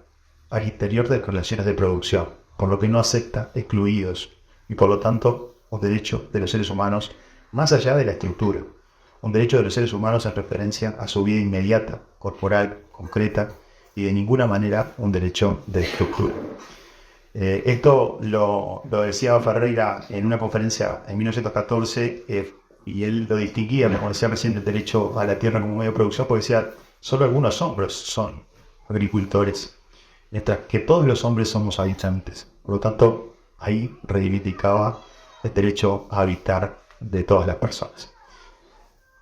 al interior de las relaciones de producción, por lo que no acepta excluidos, y por lo tanto un derecho de los seres humanos más allá de la estructura. Un derecho de los seres humanos en referencia a su vida inmediata, corporal, concreta, y de ninguna manera un derecho de estructura. Esto lo decía Ferreira en una conferencia en 1914, y él lo distinguía, como decía recién, el derecho a la tierra como medio de producción, porque decía, solo algunos hombres son agricultores, mientras que todos los hombres somos habitantes. Por lo tanto, ahí reivindicaba el derecho a habitar de todas las personas.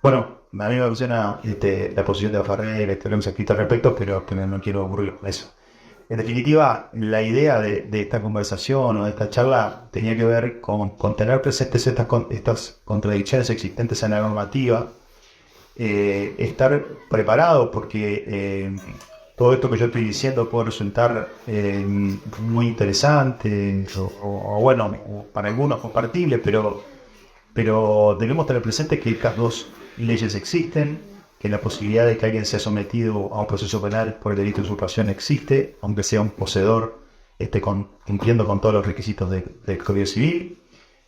Bueno, a mí me emociona la posición de Ferreira, lo que hemos escrito al respecto, pero que no quiero aburrir con eso. En definitiva, la idea de esta conversación o de esta charla tenía que ver con tener presentes estas contradicciones existentes en la normativa, estar preparado porque todo esto que yo estoy diciendo puede resultar muy interesante o bueno, para algunos compartible, pero debemos tener presente que estas dos leyes existen, que la posibilidad de que alguien sea sometido a un proceso penal por el delito de usurpación existe, aunque sea un poseedor cumpliendo con todos los requisitos del Código Civil.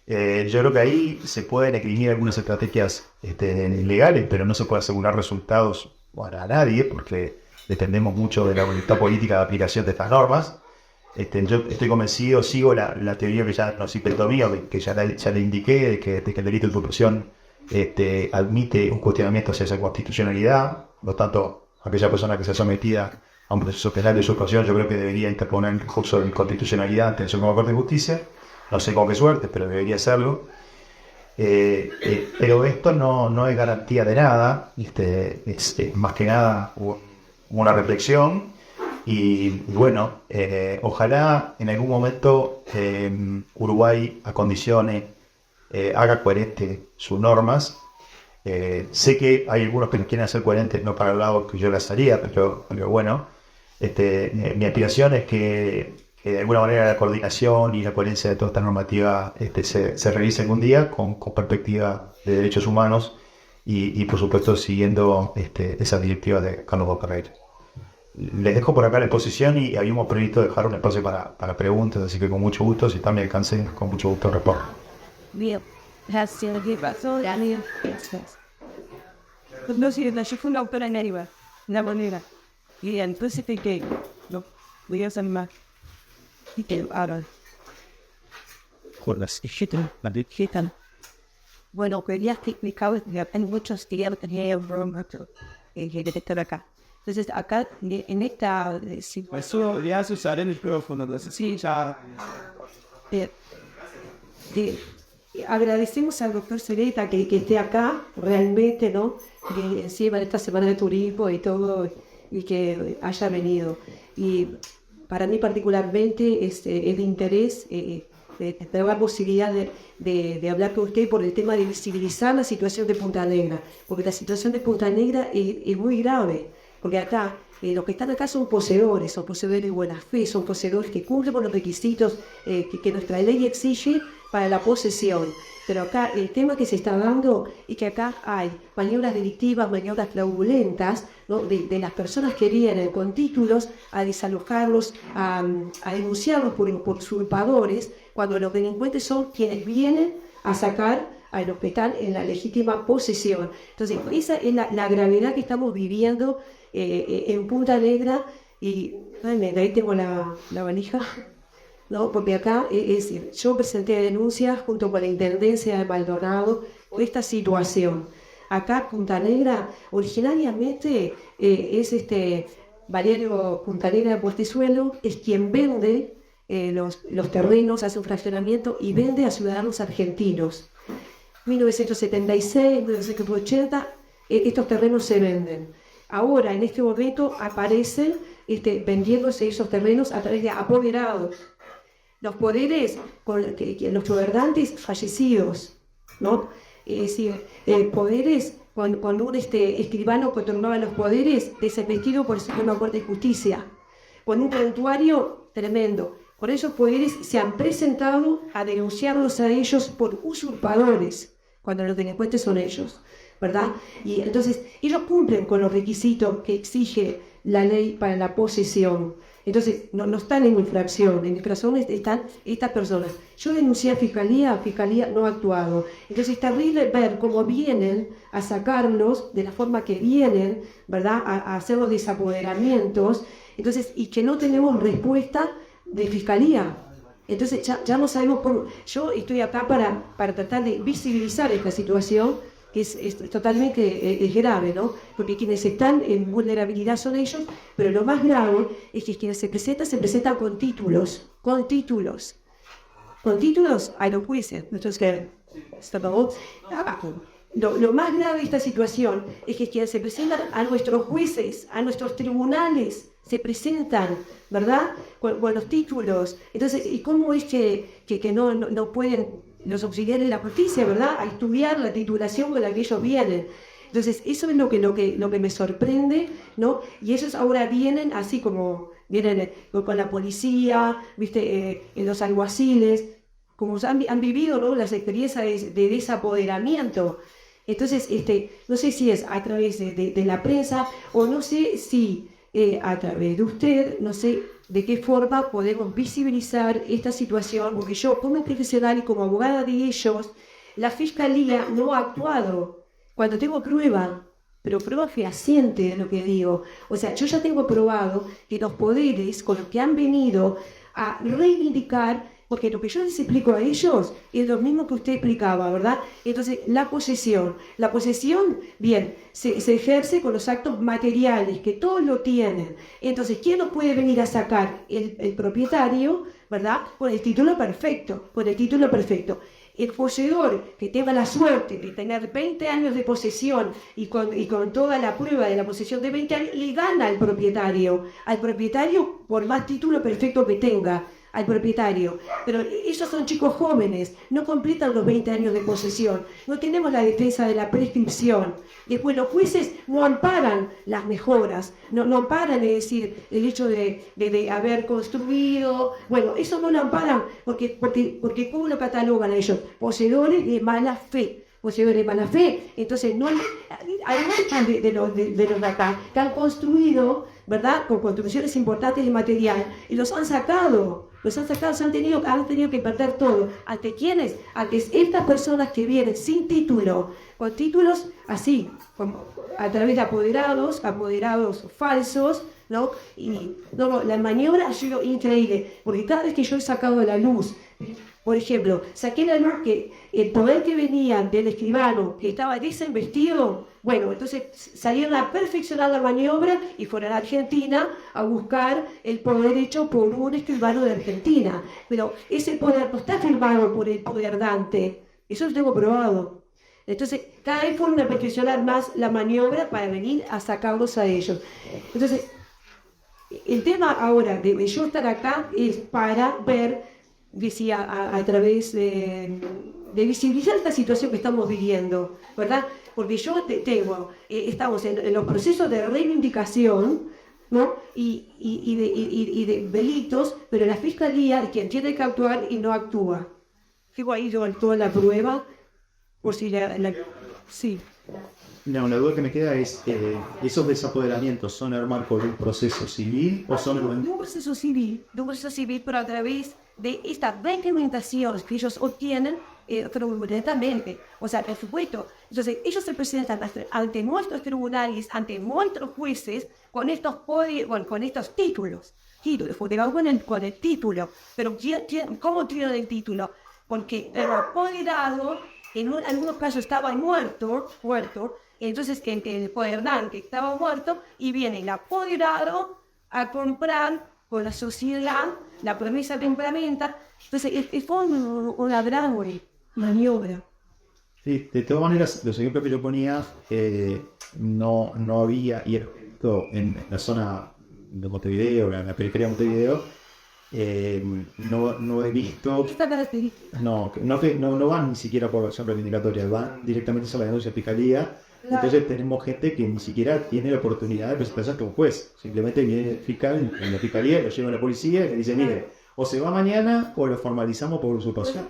Yo creo que ahí se pueden escribir algunas estrategias legales, pero no se puede asegurar resultados a nadie, porque dependemos mucho de la voluntad política de aplicación de estas normas. Yo estoy convencido, sigo la teoría que ya nos inventó mío, que ya le indiqué, de que el delito de usurpación admite un cuestionamiento hacia esa constitucionalidad. Por lo tanto, aquella persona que sea sometida a un proceso penal de usurpación, yo creo que debería interponer un recurso de inconstitucionalidad ante la Suprema Corte de Justicia. No sé con qué suerte, pero debería hacerlo. Pero esto no es garantía de nada, es más que nada una reflexión. Y bueno, ojalá en algún momento Uruguay acondicione, haga coherente sus normas. Sé que hay algunos que quieren hacer coherentes, no para el lado que yo las haría, pero bueno, mi aspiración es que de alguna manera la coordinación y la coherencia de toda esta normativa se revise algún día con perspectiva de derechos humanos y por supuesto siguiendo esa directiva de Carlos Bocarreira. Les dejo por acá la exposición y habíamos previsto dejar un espacio para preguntas, así que con mucho gusto, si también alcancen, con mucho gusto respondo. Bien, gracias. ¿Qué pasó? Daniel, gracias. No sé, yo fui una autora en Arriba, la moneda. Y entonces que no voy a hacer más. Y que ahora. Con las digital, la digital. Bueno, quería explicar que hay muchos que ya tenían que detectar acá. Entonces, acá, en esta Eso ya se usa en el micrófono, sí, ya. Agradecemos al doctor Sereta que esté acá, realmente, ¿no? Que encima de esta semana de turismo y todo, y que haya venido. Y para mí particularmente es de interés de tener la posibilidad de hablar con usted por el tema de visibilizar la situación de Punta Negra, porque la situación de Punta Negra es muy grave. Porque acá, los que están acá son poseedores de buena fe, son poseedores que cumplen con los requisitos que nuestra ley exige para la posesión. Pero acá el tema que se está dando es que acá hay maniobras delictivas, maniobras fraudulentas, ¿no? de las personas que vienen con títulos a desalojarlos, a denunciarlos por usurpadores, cuando los delincuentes son quienes vienen a sacar a los que están en la legítima posesión. Entonces, esa es la gravedad que estamos viviendo en Punta Negra. Y ahí tengo la valija, ¿no? Porque acá, es decir, yo presenté denuncias junto con la Intendencia de Maldonado por esta situación. Acá, Punta Negra, originariamente es Valerio Punta Negra de Portezuelo, es quien vende los terrenos, hace un fraccionamiento y vende a ciudadanos argentinos. 1976, 1980, estos terrenos se venden. ahora en este momento aparecen vendiéndose esos terrenos a través de apoderados. Los poderes, los gobernantes fallecidos, ¿no? Es decir, poderes, cuando un escribano controlaba los poderes, desinvestido por el Suprema Corte de Justicia, con un prontuario tremendo. Por esos poderes se han presentado a denunciarlos a ellos por usurpadores, cuando los delincuentes son ellos, ¿verdad? Y entonces ellos cumplen con los requisitos que exige la ley para la posesión. Entonces no están en infracción están estas personas. Yo denuncié a Fiscalía no ha actuado. Entonces es terrible ver cómo vienen a sacarlos de la forma que vienen, ¿verdad? A hacer los desapoderamientos, entonces, y que no tenemos respuesta de Fiscalía. Entonces ya no sabemos cómo. Yo estoy acá para tratar de visibilizar esta situación, que es totalmente grave, ¿no? Porque quienes están en vulnerabilidad son ellos, pero lo más grave es que quienes se presentan con títulos a los jueces. Entonces, lo más grave de esta situación es que quienes se presentan a nuestros jueces, a nuestros tribunales, se presentan, ¿verdad? Con los títulos. Entonces, ¿y cómo es que no pueden los auxiliares de la justicia, ¿verdad?, a estudiar la titulación con la que ellos vienen? Entonces, eso es lo que me sorprende, ¿no? Y ellos ahora vienen así como vienen con la policía, ¿viste? Los alguaciles, como han vivido, ¿no?, las experiencias de desapoderamiento. Entonces, no sé si es a través de la prensa o no sé si a través de usted, no sé de qué forma podemos visibilizar esta situación, porque yo como profesional y como abogada de ellos, la Fiscalía no ha actuado cuando tengo prueba, pero prueba fehaciente de lo que digo. O sea, yo ya tengo probado que los poderes con los que han venido a reivindicar, porque lo que yo les explico a ellos es lo mismo que usted explicaba, ¿verdad? Entonces, la posesión, bien, se ejerce con los actos materiales, que todos lo tienen. Entonces, ¿quién nos puede venir a sacar? El propietario, ¿verdad? Por el título perfecto. El poseedor que tenga la suerte de tener 20 años de posesión y con toda la prueba de la posesión de 20 años, le gana al propietario, por más título perfecto que tenga, al propietario. Pero esos son chicos jóvenes, no completan los 20 años de posesión, no tenemos la defensa de la prescripción. Después los jueces no amparan las mejoras, no amparan, es decir, el hecho de haber construido, bueno, eso no lo amparan, porque ¿cómo lo catalogan a ellos? Poseedores de mala fe. Entonces no hay muchos de los de acá que han construido, ¿verdad?, con construcciones importantes de material, y los han sacado, han tenido que perder todo. ¿Ante quiénes? Ante estas personas que vienen sin título, con títulos así, a través de apoderados falsos, ¿no? Y la maniobra ha sido increíble, porque cada vez que yo he sacado a la luz, por ejemplo, saqué la luz que el poder que venía del escribano, que estaba desinvestido, bueno, entonces salieron a perfeccionar la maniobra y fueron a Argentina a buscar el poder hecho por un escribano de Argentina. Pero ese poder no está firmado por el poder dante, eso lo tengo probado. Entonces, cada vez fueron a perfeccionar más la maniobra para venir a sacarlos a ellos. Entonces, el tema ahora de yo estar acá es para ver, decía, a través de visibilizar esta situación que estamos viviendo, ¿verdad? Porque yo estamos en los procesos de reivindicación, ¿no? Y de delitos, pero la Fiscalía es quien tiene que actuar y no actúa. Digo, ahí yo toda la prueba, por si sí. No, la duda que me queda es, ¿esos desapoderamientos son en el marco de un proceso civil o son de un proceso civil, pero a través de esta reglamentación que ellos obtienen fraudulentamente? O sea, por supuesto. Entonces, ellos se presentan ante nuestros tribunales, ante nuestros jueces, con estos títulos, porque van con el título. Pero ¿cómo tienen el título? Porque el apoderado, en algunos casos estaba muerto, entonces el poderante estaba muerto, y viene el apoderado a comprar con la sociedad la promesa de compraventa. Entonces fue una gran maniobra. Sí, de todas maneras, los ejemplos que yo ponía, no había, y esto en la zona de Montevideo, en la periferia de Montevideo, no he visto, Esta característica. no van ni siquiera por acción reivindicatoria, van directamente a la denuncia de fiscalía. Entonces tenemos gente que ni siquiera tiene la oportunidad de presentarse ante un juez. Simplemente viene el fiscal en la fiscalía, lo lleva a la policía y le dice, mire, o se va mañana o lo formalizamos por usurpación.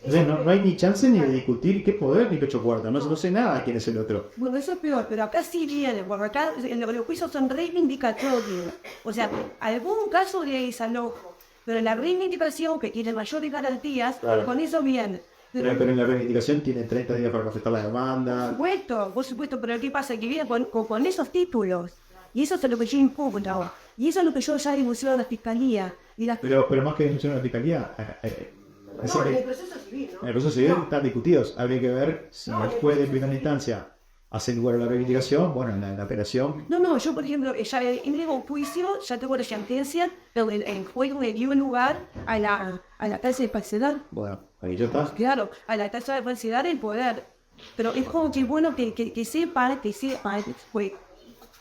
Entonces no hay ni chance ni de discutir qué poder ni pecho cuarta. No sé nada quién es el otro. Bueno, eso es peor, pero acá sí viene, porque acá los juicios son reivindicatorios. O sea, algún caso de desalojo, pero la reivindicación que tiene mayores garantías, Claro. con eso viene. Pero en la reivindicación tiene 30 días para contestar la demanda. Por supuesto, pero ¿qué pasa? Que viene con esos títulos. Y eso es lo que yo impugno. Y eso es lo que yo ya denuncio a la fiscalía. Y la... Pero más que denunciar a la fiscalía, No, en el proceso civil, ¿no? en el proceso civil están discutidos. Habría que ver si el juez de primera instancia hace lugar a la reivindicación. Bueno, en la apelación. No, yo por ejemplo, ya entrego un juicio, ya tengo la sentencia, pero el juez me dio lugar a la tasa de falsedad. Bueno, ahí ya está. Claro, a la tasa de falsedad el poder. Pero es como que bueno que sepa, pues,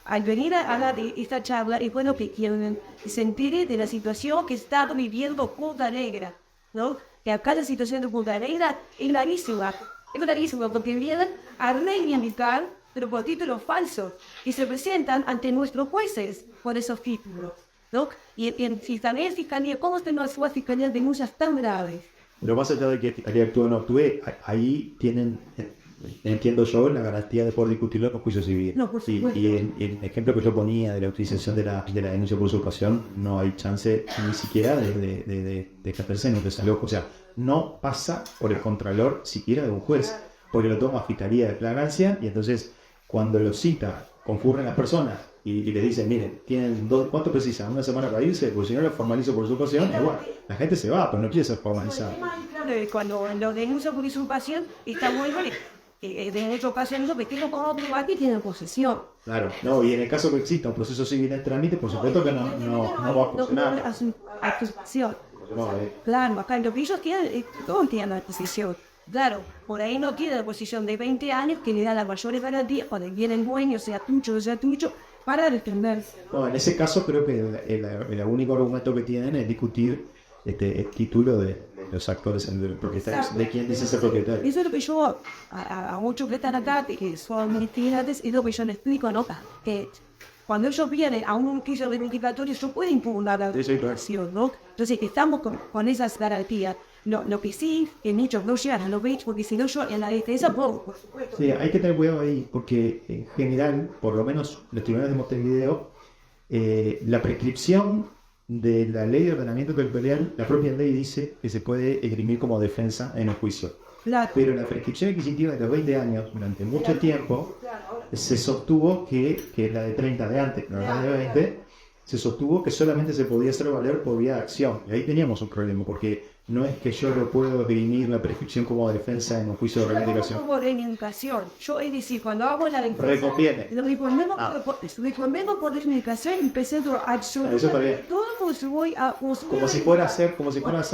al venir a dar esta charla, es bueno que quien se entere de la situación que está viviendo Punta Negra, ¿no? Que acá la situación de Punta Negra es clarísima, porque vienen a reivindicar, pero por títulos falsos, y se presentan ante nuestros jueces por esos títulos, ¿no? Y en fiscalía, ¿cómo se nos fue a fiscalía denuncias tan graves? Pero más allá de que Fiscalía actúe o no actúe, ahí tienen, entiendo yo, la garantía de poder discutirlo con juicio civil. No, por Sí, supuesto. y en el ejemplo que yo ponía de la utilización de la denuncia por usurpación, no hay chance ni siquiera de ejercerse en un desalojo. O sea, no pasa por el contralor siquiera de un juez, porque lo toma Fiscalía de Flagrancia y entonces cuando lo cita, concurren las personas y le dicen, miren, tienen ¿cuánto precisan? Una semana para irse, porque si no lo formalizo por usurpación, igual, la gente se va, pero no quiere ser formalizada. Cuando lo denuncia por usurpación, está bueno en muchas ocasiones los vestidos como privado y tienen posesión. Claro, no, y en el caso que exista un proceso civil en trámite, por supuesto que no va a funcionar. Acusación. No, Claro, acá en los pillos todos tienen la posición. Claro, por ahí no tiene la posición de 20 años que le da las mayores garantías cuando viene el dueño, sea tuyo, para defenderse. no, en ese caso creo que el único argumento que tienen es discutir el título de los actores propietarios, de quién dice ser propietario. Eso es lo que yo, a muchos que están acá, que son estudiantes, es lo que yo les explico, ¿no? Que cuando ellos vienen a un juicio reivindicatorio, yo puedo impugnar la Sí, claro. acción, ¿no? Entonces, estamos con esas garantías. Lo que sí, que muchos no llegan a los 20, porque si no, yo en la defensa, por supuesto. Sí, hay que tener cuidado ahí, porque en general, por lo menos los tribunales de Montevideo, la prescripción de la ley de ordenamiento territorial, la propia ley dice que se puede esgrimir como defensa en un juicio. Claro. Pero la prescripción adquisitiva de los 20 años, durante mucho tiempo, se sostuvo que es la de 30 de antes, no la de 20, se sostuvo que solamente se podía hacer valer por vía de acción. Y ahí teníamos un problema, porque no es que yo lo puedo esgrimir la prescripción como defensa en un juicio de reivindicación. Como reivindicación. Yo, es decir, cuando hago la defensa, Reconviene. lo reconvengo por reivindicación y presento Eso está bien. todo como si voy a... Como si fuera a hacer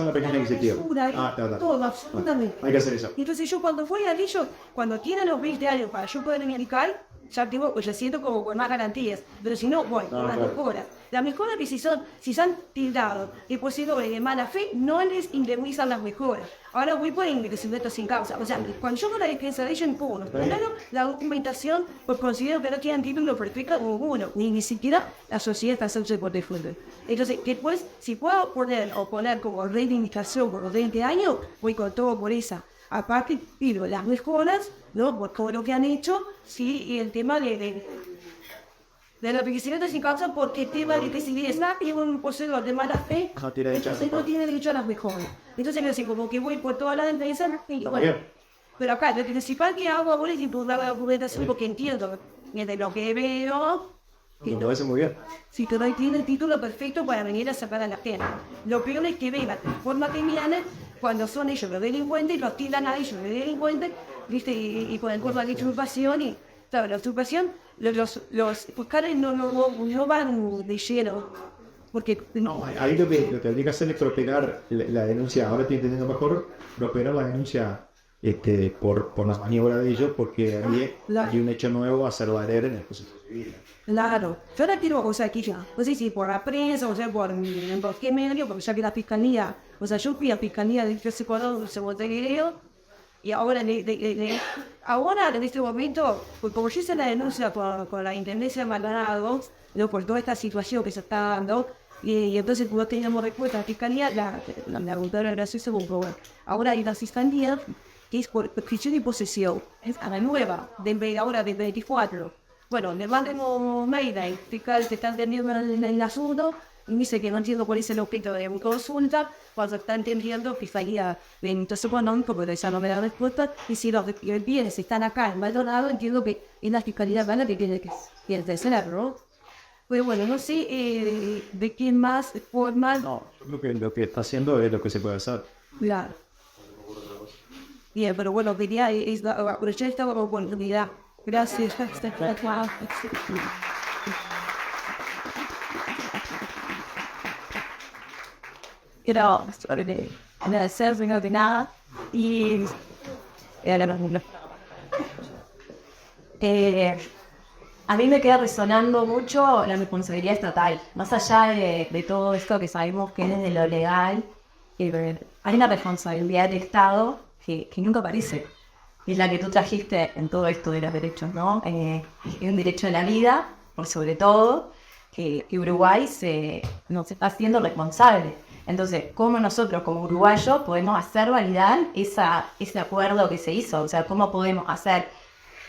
la pequeña iniciativa. Está. Todo, absolutamente. Hay que hacer eso. Entonces yo cuando voy a ellos, cuando tienen los 20 años para yo poder reivindicar, ya siento como con más garantías. Pero si no, voy, con las claro. mejoras. La mejora que si se han tildado de posible de mala fe, no les indemnizan las mejoras. Ahora voy por ingreso sin causa. O sea, cuando yo con la defensa de ellos impugno, primero la documentación, pues considero que no tienen título perfecto ninguno, ni siquiera la sociedad está haciéndose por defender. Entonces, después, si puedo poner como reivindicación por los 20 años, voy con todo por esa. Aparte, pido las mejoras, ¿no? Por todo lo que han hecho, sí, y el tema de la requisimiento sin causa, porque el tema de que si es un poseedor de mala fe, No tiene derecho a entonces no tiene derecho a las mejoras. Entonces, yo digo, como que voy por toda la defensa, y bueno, bien. pero acá, lo principal que hago ahora es impugnar la documentación, porque entiendo, de lo que veo, que Me parece muy bien. si te tiene el título perfecto para venir a sacar a la pena. Lo peor es que vean la forma que vienen cuando son ellos los delincuentes, los tildan a ellos de delincuentes, ¿viste? Y con el cuerpo de usurpación, y claro, la usurpación, los fiscales no van de lleno, porque No, ahí lo que habría que hacer es prosperar la denuncia, ahora estoy entendiendo mejor, prosperar la denuncia por las maniobras de ellos, porque Claro. hay un hecho nuevo a hacer valer en el proceso civil. Claro, yo ahora quiero, o sea, aquí ya, no sé si por la prensa, o sea, por qué medio, porque ya que la fiscalía, o sea, yo fui a fiscalía de yo sé cuándo se Montevideo, y ahora, ahora en este momento, pues como yo hice la denuncia con la Intendencia de Maldonado, ¿no? Por toda esta situación que se está dando, y entonces no teníamos respuesta a la fiscalía, la computadora graciosa, bueno, ahora hay una fiscalía que es por prisión y posesión, es a la nueva, ahora del 24. Bueno, le manden un mail al fiscal que está entendiendo el asunto y dice que no entiendo cuál es el objeto de mi consulta, cuando está entendiendo fiscalía de interés económico, pero ya no me da respuesta, y si los bienes están acá en Maldonado, entiendo que es la fiscalía la que tiene que hacerlo. Pues bueno, no sé de quién más formal. No, yo creo que lo que está haciendo es lo que se puede hacer. Claro. Bien, pero bueno, quería aprovechar esta oportunidad. Gracias. Quiero agradecer primero que nada y a mí me queda resonando mucho la responsabilidad estatal, más allá de todo esto que sabemos que es de lo legal, hay una responsabilidad de Estado que nunca aparece, es la que tú trajiste en todo esto de los derechos, ¿no? Es un derecho a la vida, por sobre todo, que Uruguay nos está haciendo responsable. Entonces, ¿cómo nosotros como uruguayos podemos hacer validar ese acuerdo que se hizo? O sea, ¿cómo podemos hacer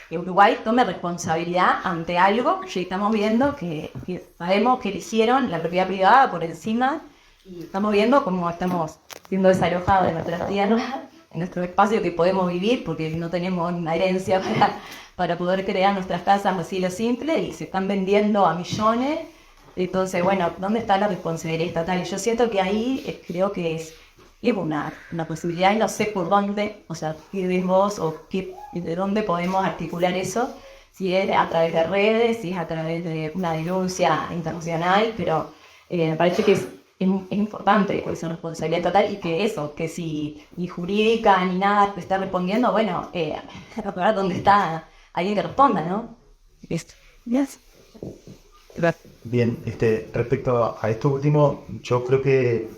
que Uruguay tome responsabilidad ante algo que estamos viendo que sabemos que le hicieron la propiedad privada por encima y estamos viendo cómo estamos siendo desalojados de nuestras tierras, en nuestro espacio que podemos vivir porque no tenemos una herencia para poder crear nuestras casas así lo simple y se están vendiendo a millones? Entonces, bueno, ¿dónde está la responsabilidad estatal? Y yo siento que ahí creo que es una posibilidad y no sé por dónde, o sea, qué ves vos o de dónde podemos articular eso, si es a través de redes, si es a través de una denuncia internacional, pero me parece que es importante esa responsabilidad estatal y que eso, que si ni jurídica ni nada te está respondiendo, bueno, a ver dónde está alguien que responda, ¿no? Listo. Yes. Bien, respecto a esto último, yo creo que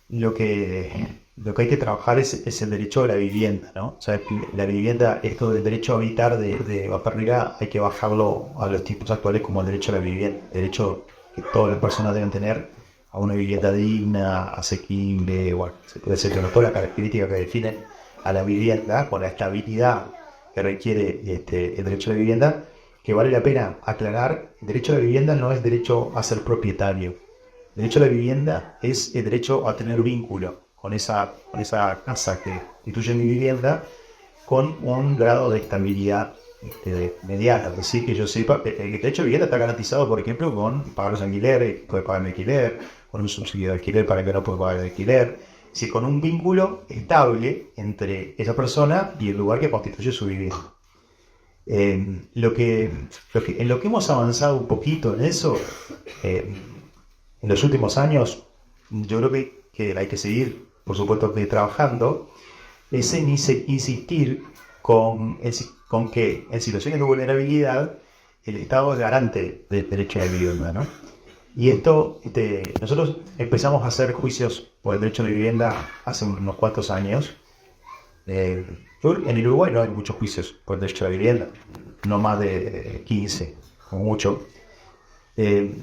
lo que hay que trabajar es el derecho a la vivienda, ¿no? O sea, la vivienda, esto del derecho a habitar de Baparriga, hay que bajarlo a los tipos actuales como el derecho a la vivienda, derecho que todas las personas deben tener a una vivienda digna, asequible, bueno, se puede decir que todas las características que definen a la vivienda, con la estabilidad que requiere el derecho a la vivienda, que vale la pena aclarar, el derecho a la vivienda no es derecho a ser propietario. El derecho a la vivienda es el derecho a tener vínculo con esa casa que constituye mi vivienda, con un grado de estabilidad mediana. Es decir, que yo sepa, el derecho a vivienda está garantizado, por ejemplo, con pagar los alquileres, puede pagar el alquiler, con un subsidio de alquiler para el que no puede pagar el alquiler. Es decir, con un vínculo estable entre esa persona y el lugar que constituye su vivienda. En lo que hemos avanzado un poquito en eso, en los últimos años, yo creo que hay que seguir, por supuesto, que trabajando, es en insistir con que en situaciones de vulnerabilidad el Estado es garante del derecho a la vivienda, ¿no? Y esto, nosotros empezamos a hacer juicios por el derecho a la vivienda hace unos cuantos años. En el Uruguay no hay muchos juicios por el derecho a la vivienda, no más de 15, como mucho.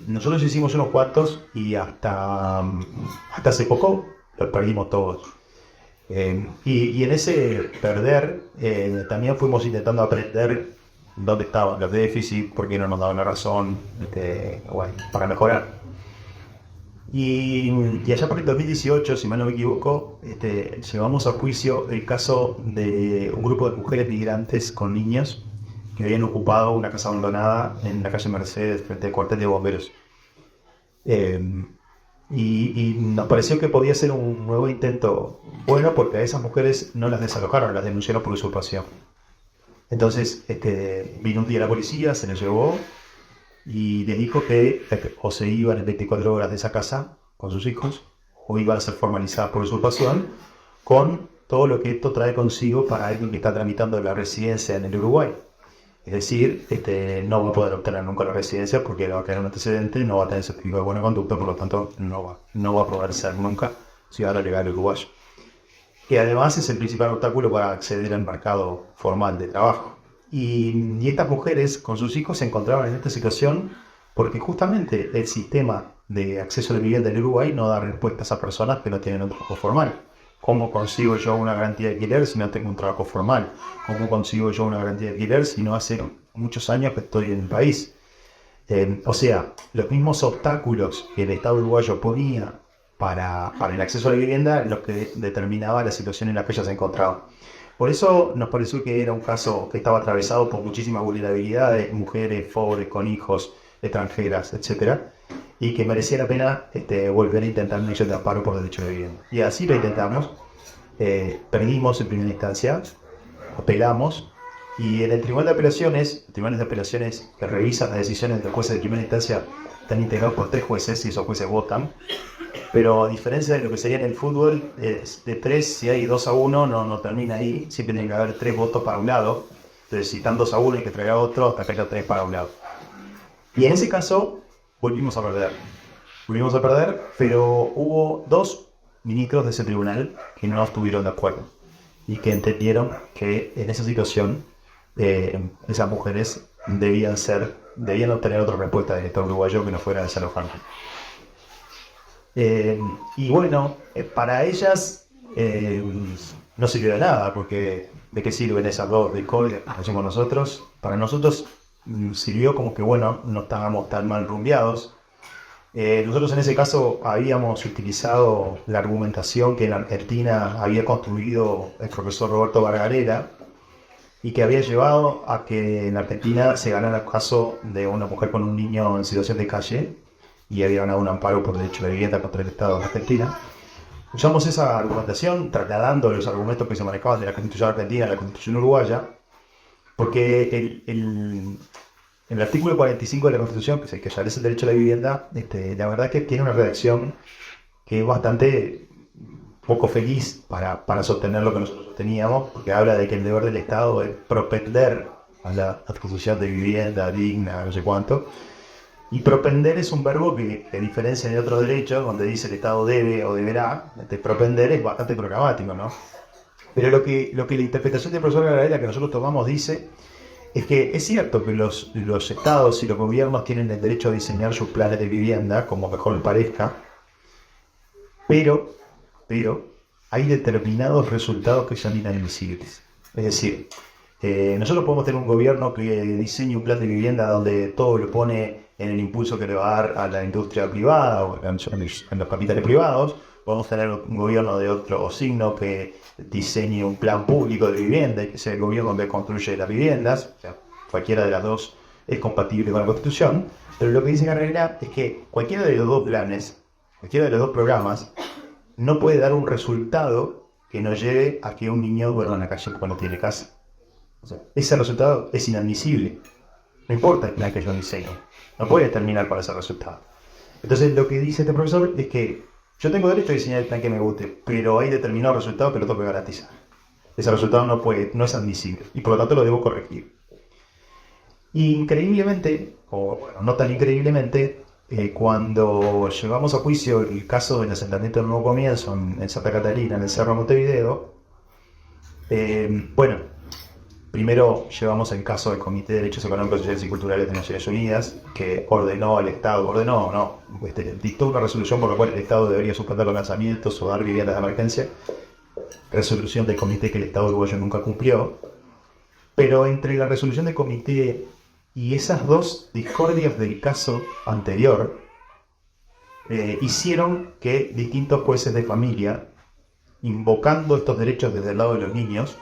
Nosotros hicimos unos cuantos y hasta hace poco los perdimos todos. Y en ese perder también fuimos intentando aprender dónde estaban los déficits, por qué no nos daban la razón, bueno, para mejorar. Y allá por el 2018, si mal no me equivoco, llevamos a juicio el caso de un grupo de mujeres migrantes con niños que habían ocupado una casa abandonada en la calle Mercedes frente al cuartel de bomberos. Y nos pareció que podía ser un nuevo intento bueno, porque a esas mujeres no las desalojaron, las denunciaron por usurpación. Entonces vino un día la policía, se les llevó y les dijo que o se iban en 24 horas de esa casa con sus hijos o iban a ser formalizadas por usurpación con todo lo que esto trae consigo para alguien que está tramitando la residencia en el Uruguay. Es decir, no va a poder obtener nunca la residencia porque le va a quedar un antecedente, no va a tener certificado de buena conducta, por lo tanto no va a poder ser nunca ciudadano legal uruguayo. Y además es el principal obstáculo para acceder al mercado formal de trabajo. Y estas mujeres con sus hijos se encontraban en esta situación porque justamente el sistema de acceso a la vivienda en Uruguay no da respuestas a personas que no tienen un trabajo formal. ¿Cómo consigo yo una garantía de alquiler si no tengo un trabajo formal? ¿Cómo consigo yo una garantía de alquiler si no hace muchos años que estoy en el país? O sea, los mismos obstáculos que el Estado uruguayo ponía para el acceso a la vivienda los que determinaba la situación en la que ella se encontraba. Por eso nos pareció que era un caso que estaba atravesado por muchísimas vulnerabilidades, mujeres pobres, con hijos, extranjeras, etc. Y que merecía la pena volver a intentar un juicio de amparo por derecho de vivienda. Y así lo intentamos. Perdimos en primera instancia, apelamos, y en el Tribunal de Apelaciones, que revisan las decisiones de los jueces de primera instancia, están integrados por 3 jueces y esos jueces votan. Pero a diferencia de lo que sería en el fútbol, de 3, si hay 2-1, no termina ahí. Siempre tiene que haber 3 votos para un lado. Entonces, si están 2-1 y que traiga otro, hasta que haya 3 para un lado. Y en ese caso, volvimos a perder, pero hubo 2 ministros de ese tribunal que no estuvieron de acuerdo y que entendieron que en esa situación esas mujeres debían obtener otra respuesta del Estado uruguayo que no fuera desalojamiento. Y bueno, para ellas no sirvió de nada, porque ¿de qué sirven esas 2 de COVID que hacemos nosotros? Para nosotros sirvió como que, bueno, no estábamos tan mal rumbeados. Nosotros en ese caso habíamos utilizado la argumentación que en Argentina había construido el profesor Roberto Bargarela y que había llevado a que en Argentina se ganara el caso de una mujer con un niño en situación de calle y había ganado un amparo por derecho de vivienda contra el Estado de Argentina. Usamos esa argumentación trasladando los argumentos que se manejaban de la Constitución argentina a la Constitución uruguaya, porque el artículo 45 de la Constitución, que es el que establece el derecho a la vivienda, la verdad es que tiene una redacción que es bastante poco feliz para sostener lo que nosotros teníamos, porque habla de que el deber del Estado es propender a la adquisición de vivienda digna, no sé cuánto. Y propender es un verbo que, a diferencia de otros derechos, donde dice el Estado debe o deberá, propender es bastante programático, ¿no? Pero lo que la interpretación del profesor Gargarela que nosotros tomamos dice es que es cierto que los estados y los gobiernos tienen el derecho a diseñar sus planes de vivienda como mejor les parezca, pero hay determinados resultados que son inadmisibles. Es decir, nosotros podemos tener un gobierno que diseñe un plan de vivienda donde todo lo pone en el impulso que le va a dar a la industria privada o en los capitales privados. Podemos tener un gobierno de otro signo que diseñe un plan público de vivienda y que sea el gobierno que construye las viviendas. O sea, cualquiera de las dos es compatible con la Constitución. Pero lo que dice Gargarela es que cualquiera de los 2 planes, cualquiera de los 2 programas, no puede dar un resultado que nos lleve a que un niño duerma en la calle porque no tiene casa. O sea, ese resultado es inadmisible. No importa el plan que yo diseño, no puede terminar con ese resultado. Entonces lo que dice este profesor es que yo tengo derecho a diseñar el plan que me guste, pero hay determinados resultados que lo tengo que garantizar. Ese resultado no es admisible y por lo tanto lo debo corregir. Y increíblemente, o bueno, no tan increíblemente, cuando llevamos a juicio el caso del asentamiento del Nuevo Comienzo en Santa Catarina, en el Cerro Montevideo, primero llevamos el caso del Comité de Derechos Económicos, Sociales y Culturales de Naciones Unidas, que ordenó al Estado, dictó una resolución por la cual el Estado debería suspender los lanzamientos o dar viviendas de emergencia, resolución del comité que el Estado uruguayo nunca cumplió. Pero entre la resolución del comité y esas 2 discordias del caso anterior, hicieron que distintos jueces de familia, invocando estos derechos desde el lado de los niños,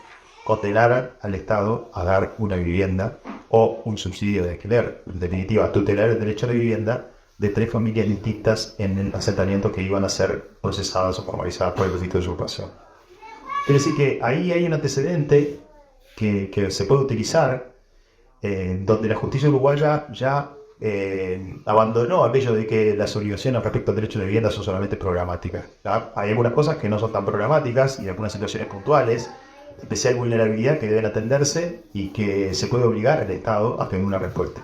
condenaran al Estado a dar una vivienda o un subsidio de alquiler. En definitiva, tutelar el derecho a la vivienda de 3 familias distintas en el asentamiento que iban a ser procesadas o formalizadas por el delito de usurpación. Es decir, que ahí hay un antecedente que se puede utilizar, donde la justicia uruguaya ya abandonó aquello de que las obligaciones respecto al derecho de vivienda son solamente programáticas. ¿tá? Hay algunas cosas que no son tan programáticas y algunas situaciones puntuales, especial vulnerabilidad que deben atenderse y que se puede obligar al Estado a tener una respuesta.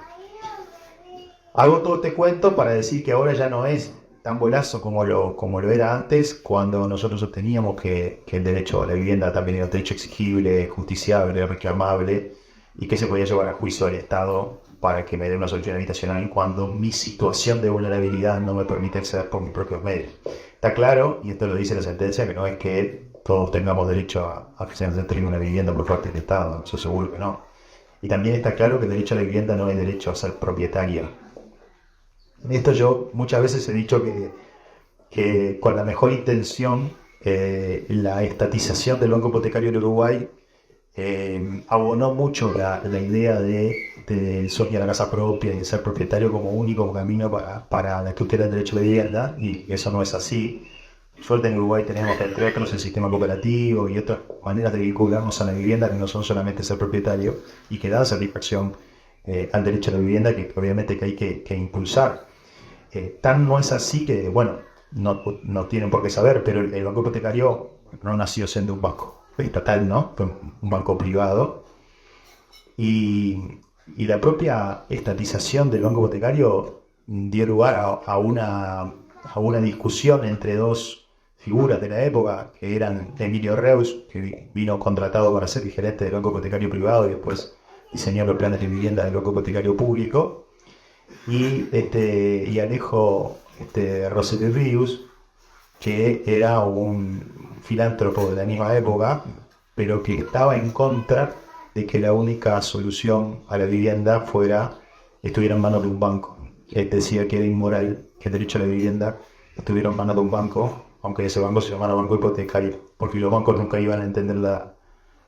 Hago todo este cuento para decir que ahora ya no es tan bolazo como lo era antes, cuando nosotros sosteníamos que el derecho a la vivienda también era un derecho exigible, justiciable, reclamable, y que se podía llevar a juicio al Estado para que me dé una solución habitacional cuando mi situación de vulnerabilidad no me permite acceder por mis propios medios. Está claro, y esto lo dice la sentencia, que no es que todos tengamos derecho a que se nos entregue una vivienda por parte del Estado, eso seguro que no. Y también está claro que el derecho a la vivienda no es derecho a ser propietario. En esto yo muchas veces he dicho que con la mejor intención, la estatización del banco hipotecario en Uruguay abonó mucho la idea de soñar la casa propia y de ser propietario como único camino para la tutela del derecho de vivienda, y eso no es así. Por suerte en Uruguay tenemos, entre otros, el sistema cooperativo y otras maneras de vincularnos a la vivienda que no son solamente ser propietario y que dan satisfacción al derecho a la vivienda, que obviamente que hay que impulsar. Tan no es así que, bueno, no tienen por qué saber, pero el banco hipotecario no nació siendo un banco estatal, ¿no? Fue un banco privado. Y la propia estatización del banco hipotecario dio lugar a una discusión entre dos figuras de la época, que eran Emilio Reus, que vino contratado para ser el gerente del banco hipotecario privado y después diseñó los planes de vivienda del banco hipotecario público, y Alejo Rosselló Rius, que era un filántropo de la misma época, pero que estaba en contra de que la única solución a la vivienda estuviera en manos de un banco. Él decía que era inmoral que el derecho a la vivienda estuviera en manos de un banco, aunque ese banco se llamara banco hipotecario, porque los bancos nunca iban a entender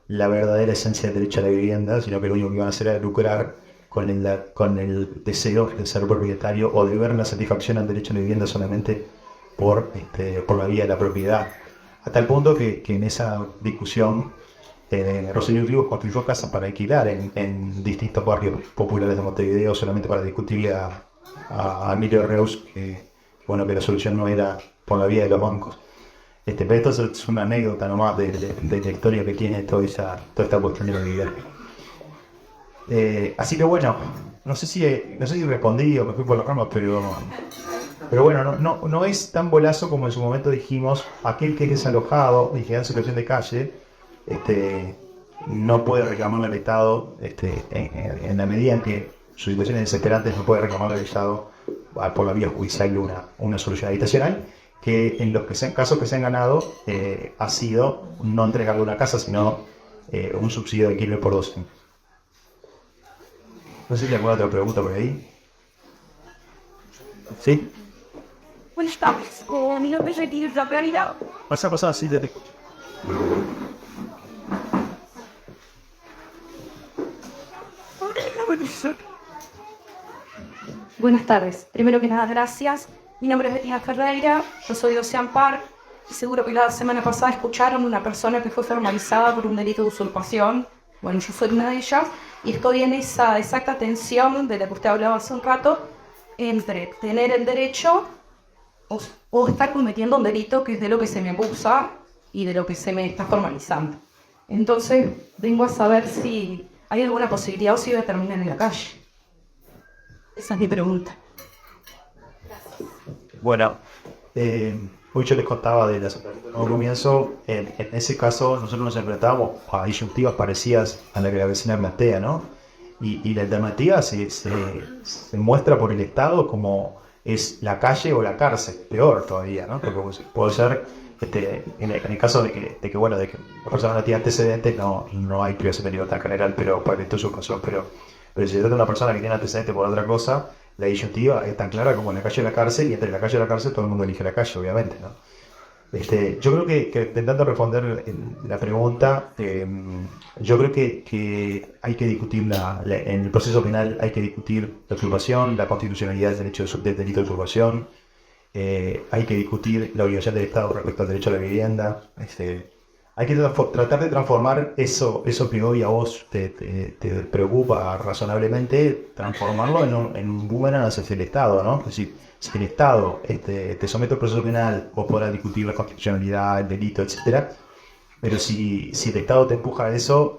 la verdadera esencia del derecho a la vivienda, sino que lo único que iban a hacer era lucrar con el deseo de ser propietario o de ver la satisfacción al derecho a la vivienda solamente por la vía de la propiedad. A tal punto que en esa discusión Rosselló Rius construyó casas para alquilar en distintos barrios populares de Montevideo solamente para discutirle a Emilio Reus que la solución no era por la vía de los bancos. Pero esto es una anécdota nomás de la historia que tiene toda esta cuestión de la vivienda. Así que bueno, no sé si respondí o me fui por las ramas, pero bueno, no es tan bolazo como en su momento dijimos. Aquel que es desalojado y queda en situación de calle no puede reclamarle al Estado en la medida en que su situación es desesperante, no puede reclamarle al Estado por la vía judicial una solución habitacional, que en los casos que se han ganado ha sido no entregarle una casa, sino un subsidio de alquiler por 12. No sé si hay alguna otra pregunta por ahí. ¿Sí? Buenas tardes. Mi nombre es Retiro Zaperida. Pasa, sí, te escucho. Buenas tardes. Primero que nada, gracias. Mi nombre es Bettina Ferreira. Yo soy de Ocean Park. Y seguro que la semana pasada escucharon una persona que fue formalizada por un delito de usurpación. Bueno, yo soy una de ellas. Y estoy en esa exacta tensión de la que usted hablaba hace un rato, entre tener el derecho o estar cometiendo un delito, que es de lo que se me acusa y de lo que se me está formalizando. Entonces, vengo a saber si hay alguna posibilidad o si voy a terminar en la calle. Esa es mi pregunta. Bueno, hoy yo les contaba de las nuevo comienzo. En ese caso, nosotros nos enfrentábamos a disyuntivas parecidas a la que la vecina plantea, ¿no? Y la alternativa se muestra por el Estado como es la calle o la cárcel, peor todavía, ¿no? Porque puede ser, en el caso de que la persona no tiene antecedentes, no hay privación de libertad en general, pero para esto es su caso. Pero si se trata de una persona que tiene antecedentes por otra cosa, la disyuntiva es tan clara como en la calle y la cárcel, y entre la calle y la cárcel todo el mundo elige la calle, obviamente, ¿no? Yo creo que intentando responder la pregunta, yo creo que hay que discutir en el proceso penal hay que discutir la usurpación, la constitucionalidad del delito de usurpación, hay que discutir la obligación del Estado respecto al derecho a la vivienda, hay que tratar de transformar eso que hoy a vos te preocupa razonablemente, transformarlo en un boomerang hacia el Estado, ¿no? Es decir, si el Estado te somete al proceso penal, vos podrás discutir la constitucionalidad, el delito, etcétera. Pero si el Estado te empuja a eso,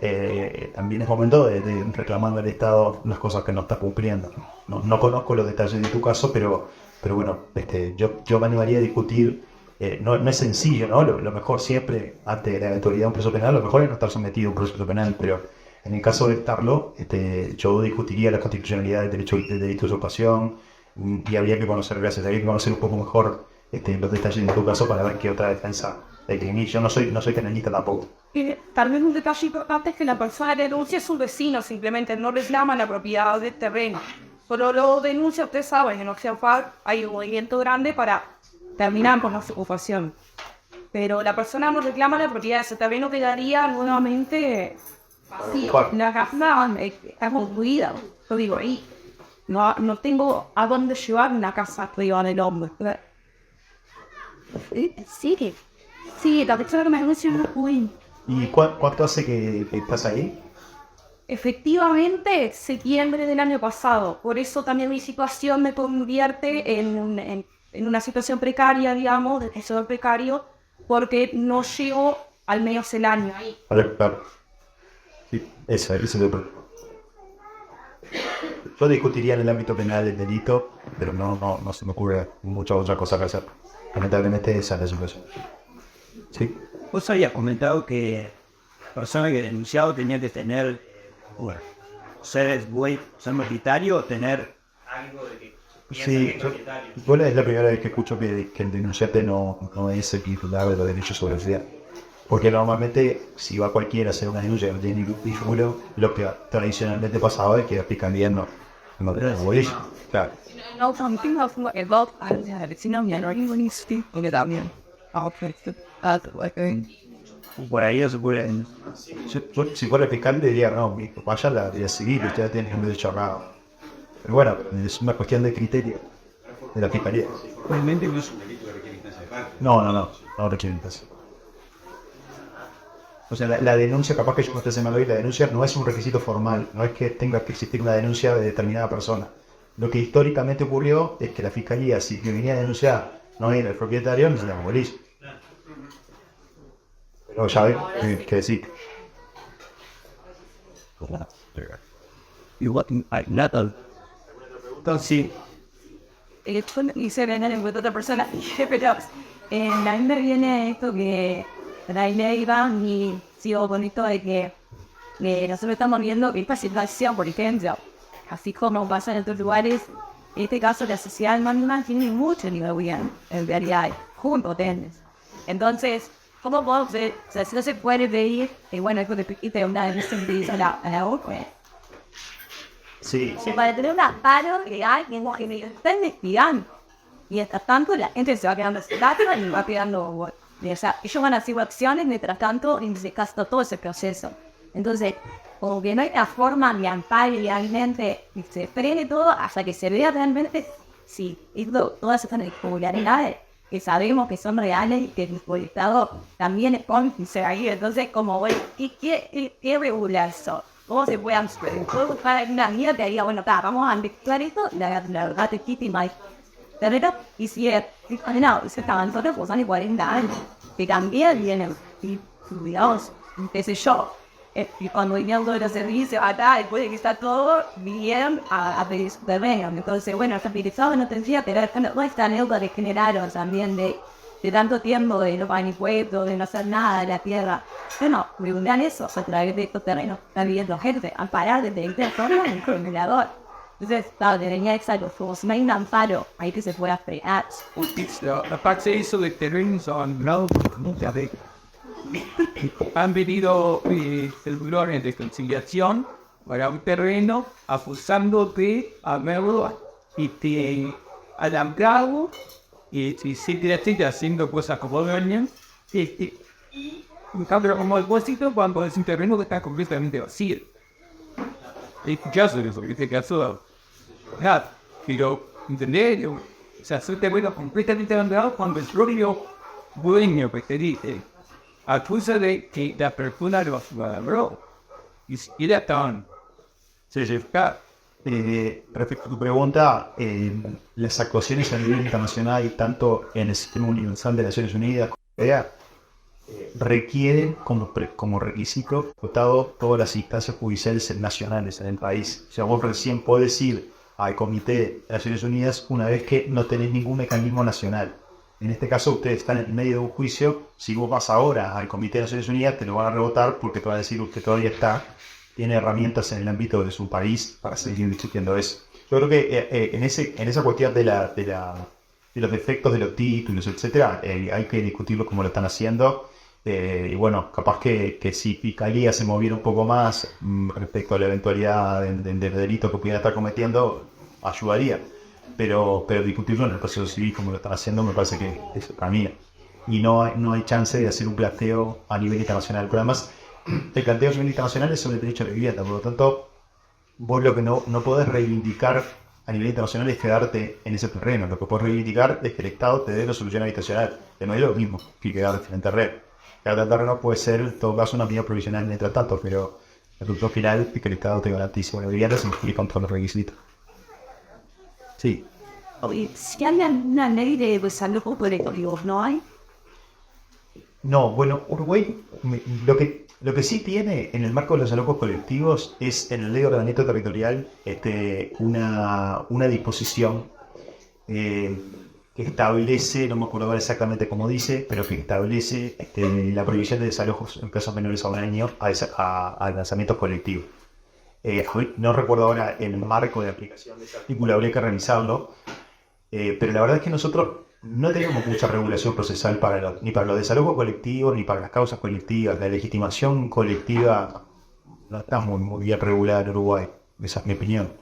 también es momento de reclamar al Estado las cosas que no está cumpliendo. No conozco los detalles de tu caso, pero bueno, yo me animaría a discutir. No es sencillo, ¿no? Lo mejor siempre, ante la eventualidad de un proceso penal, lo mejor es no estar sometido a un proceso penal, pero en el caso de estarlo, yo discutiría la constitucionalidad del delito de usurpación, y habría que conocer, habría que conocer un poco mejor los detalles de tu caso para ver qué otra defensa hay. Yo no soy penalista tampoco. Tal vez un detalle importante es que la persona denuncia a sus vecinos, simplemente no reclama la propiedad del terreno. Solo lo denuncia, usted sabe, en Ocean Park hay un movimiento grande para terminar con la ocupación. Pero la persona no reclama la propiedad de ese terreno, quedaría nuevamente vacío. La casa está construida, yo digo, ahí no tengo a dónde llevar una casa privada del hombre. Sí, la persona que me denuncia no es muy... ¿Y cuánto hace que estás ahí? Efectivamente, septiembre del año pasado. Por eso también mi situación me convierte en una situación precaria, digamos, de tesoro precario, porque no llego al menos el año ahí. Vale, claro. Sí, ese es el problema. Yo discutiría en el ámbito penal el delito, pero no se me ocurre mucha otra cosa que hacer. Lamentablemente esa es la situación. ¿Sí? Vos habías comentado que la persona que denunciado tenía que tener, bueno, ser propietario o tener algo de que Sí, bueno, es la primera vez que escucho que el denunciante no es el titular de los derechos sobre la ciudad. Porque normalmente, si va cualquiera a hacer una denuncia que no tiene ningún vínculo, lo que tradicionalmente pasaba es que la fiscalía no claro. No, something of what about sino mi porque también. por ahí no se puede. Si fuera el fiscal diría, no, vaya a la vía civil, usted tiene un derecho armado. Pero bueno, es una cuestión de criterio de la fiscalía. Realmente no es No requiere instancia. O sea, la denuncia, capaz que yo no esté haciendo hoy, la denuncia no es un requisito formal, no es que tenga que existir una denuncia de determinada persona. Lo que históricamente ocurrió es que la fiscalía, si que venía a denunciar no era el propietario, no se llama policía. Pero ya ves que sí. Entonces, Hice venir en otra persona, pero a mí me viene esto que la ley va y sigo con esto de que nosotros estamos viendo esta situación, por ejemplo, así como pasa en otros lugares, en este caso la sociedad anónima tiene mucho nivel bien, en realidad, junto tenés. Entonces, ¿cómo podemos ver? O sea, si no se puede pedir, bueno, es que una denuncia a la otra. Sí. Para tener un amparo legal que me está investigando. Y hasta tanto la gente se va quedando sin datos y va quedando... O sea, ellos van a hacer acciones, mientras tanto, y se gasta todo ese proceso. Entonces, como que no hay una forma de amparo legalmente que se frene todo hasta que se vea realmente si todas estas irregularidades que sabemos que son reales y que el Estado también es cómplice ahí. Entonces, como, bueno, ¿qué regular son? ¿Cómo se puedan puedo buscar una guía que diga, bueno, vamos a investigar esto, la verdad legítima pero y si se estaban todas cosas de 40 años, que también vienen, y digamos, qué sé yo, y cuando vinieron de los servicios acá, después de que está todo, vinieron a pedir su terreno. Entonces, bueno, los habilitados no tendría que ver, no esta anécdota que generaron también de tanto tiempo de no pagar impuestos, de no hacer nada de la tierra. Bueno, regular eso a través de estos terrenos. Está viviendo gente, amparar desde el territorio en el congelador. Entonces, claro, debería exacto, como si no hay un amparo, ahí que se pueda frenar. Aparte eso de terrenos son no han venido celulares de conciliación para un terreno acusándote a verlo y te alambrado y si te haciendo cosas como dueño en cambio como depósito cuando es un terreno que está completamente vacío. Escuchaste eso, que te casó. Pero, ¿entendés? O sea, es un terreno completamente abandonado cuando el propio dueño que te dice acusa de que la persona lo logró. Y siquiera estaban Sí, sí. certificados. Respecto a tu pregunta, las actuaciones a nivel internacional, tanto en el Sistema Universal de Naciones Unidas como en la OEA, requieren como requisito votado todas las instancias judiciales nacionales en el país. O sea, vos recién podés ir al Comité de Naciones Unidas una vez que no tenés ningún mecanismo nacional. En este caso, ustedes están en medio de un juicio. Si vos vas ahora al Comité de Naciones Unidas, te lo van a rebotar porque te van a decir que todavía tiene herramientas en el ámbito de su país para seguir discutiendo eso. Yo creo que en esa cuestión de los defectos de los títulos, etcétera, hay que discutirlo como lo están haciendo. Y bueno, capaz que si Fiscalía se moviera un poco más respecto a la eventualidad de delitos que pudieran estar cometiendo, ayudaría. Pero discutirlo en el proceso civil como lo están haciendo me parece que es el camino. Y no hay chance de hacer un planteo a nivel internacional. Pero además, el planteo a nivel internacional es sobre el derecho a la vivienda. Por lo tanto, vos lo que no podés reivindicar a nivel internacional es quedarte en ese terreno. Lo que podés reivindicar es que el Estado te dé la solución habitacional. Que no es lo mismo que quedarte en el terreno. Quedarte en el terreno puede ser, en todo caso, una medida provisional mientras tanto, pero el resultado final es que el Estado te garantice una vivienda sin cumplir con todos los requisitos. Sí. Si hay una ley de desalojo colectivo, ¿no hay? No, bueno, Uruguay lo que sí tiene en el marco de los desalojos colectivos es en la ley de ordenamiento territorial una disposición que establece, no me acuerdo ahora exactamente cómo dice, pero que establece la prohibición de desalojos en plazos menores a un año a lanzamientos colectivos. No recuerdo ahora el marco de aplicación de ese artículo, habría que revisarlo, pero la verdad es que nosotros no tenemos mucha regulación procesal ni para los desalojos colectivos, ni para las causas colectivas. La legitimación colectiva no está muy bien regulada en Uruguay, esa es mi opinión.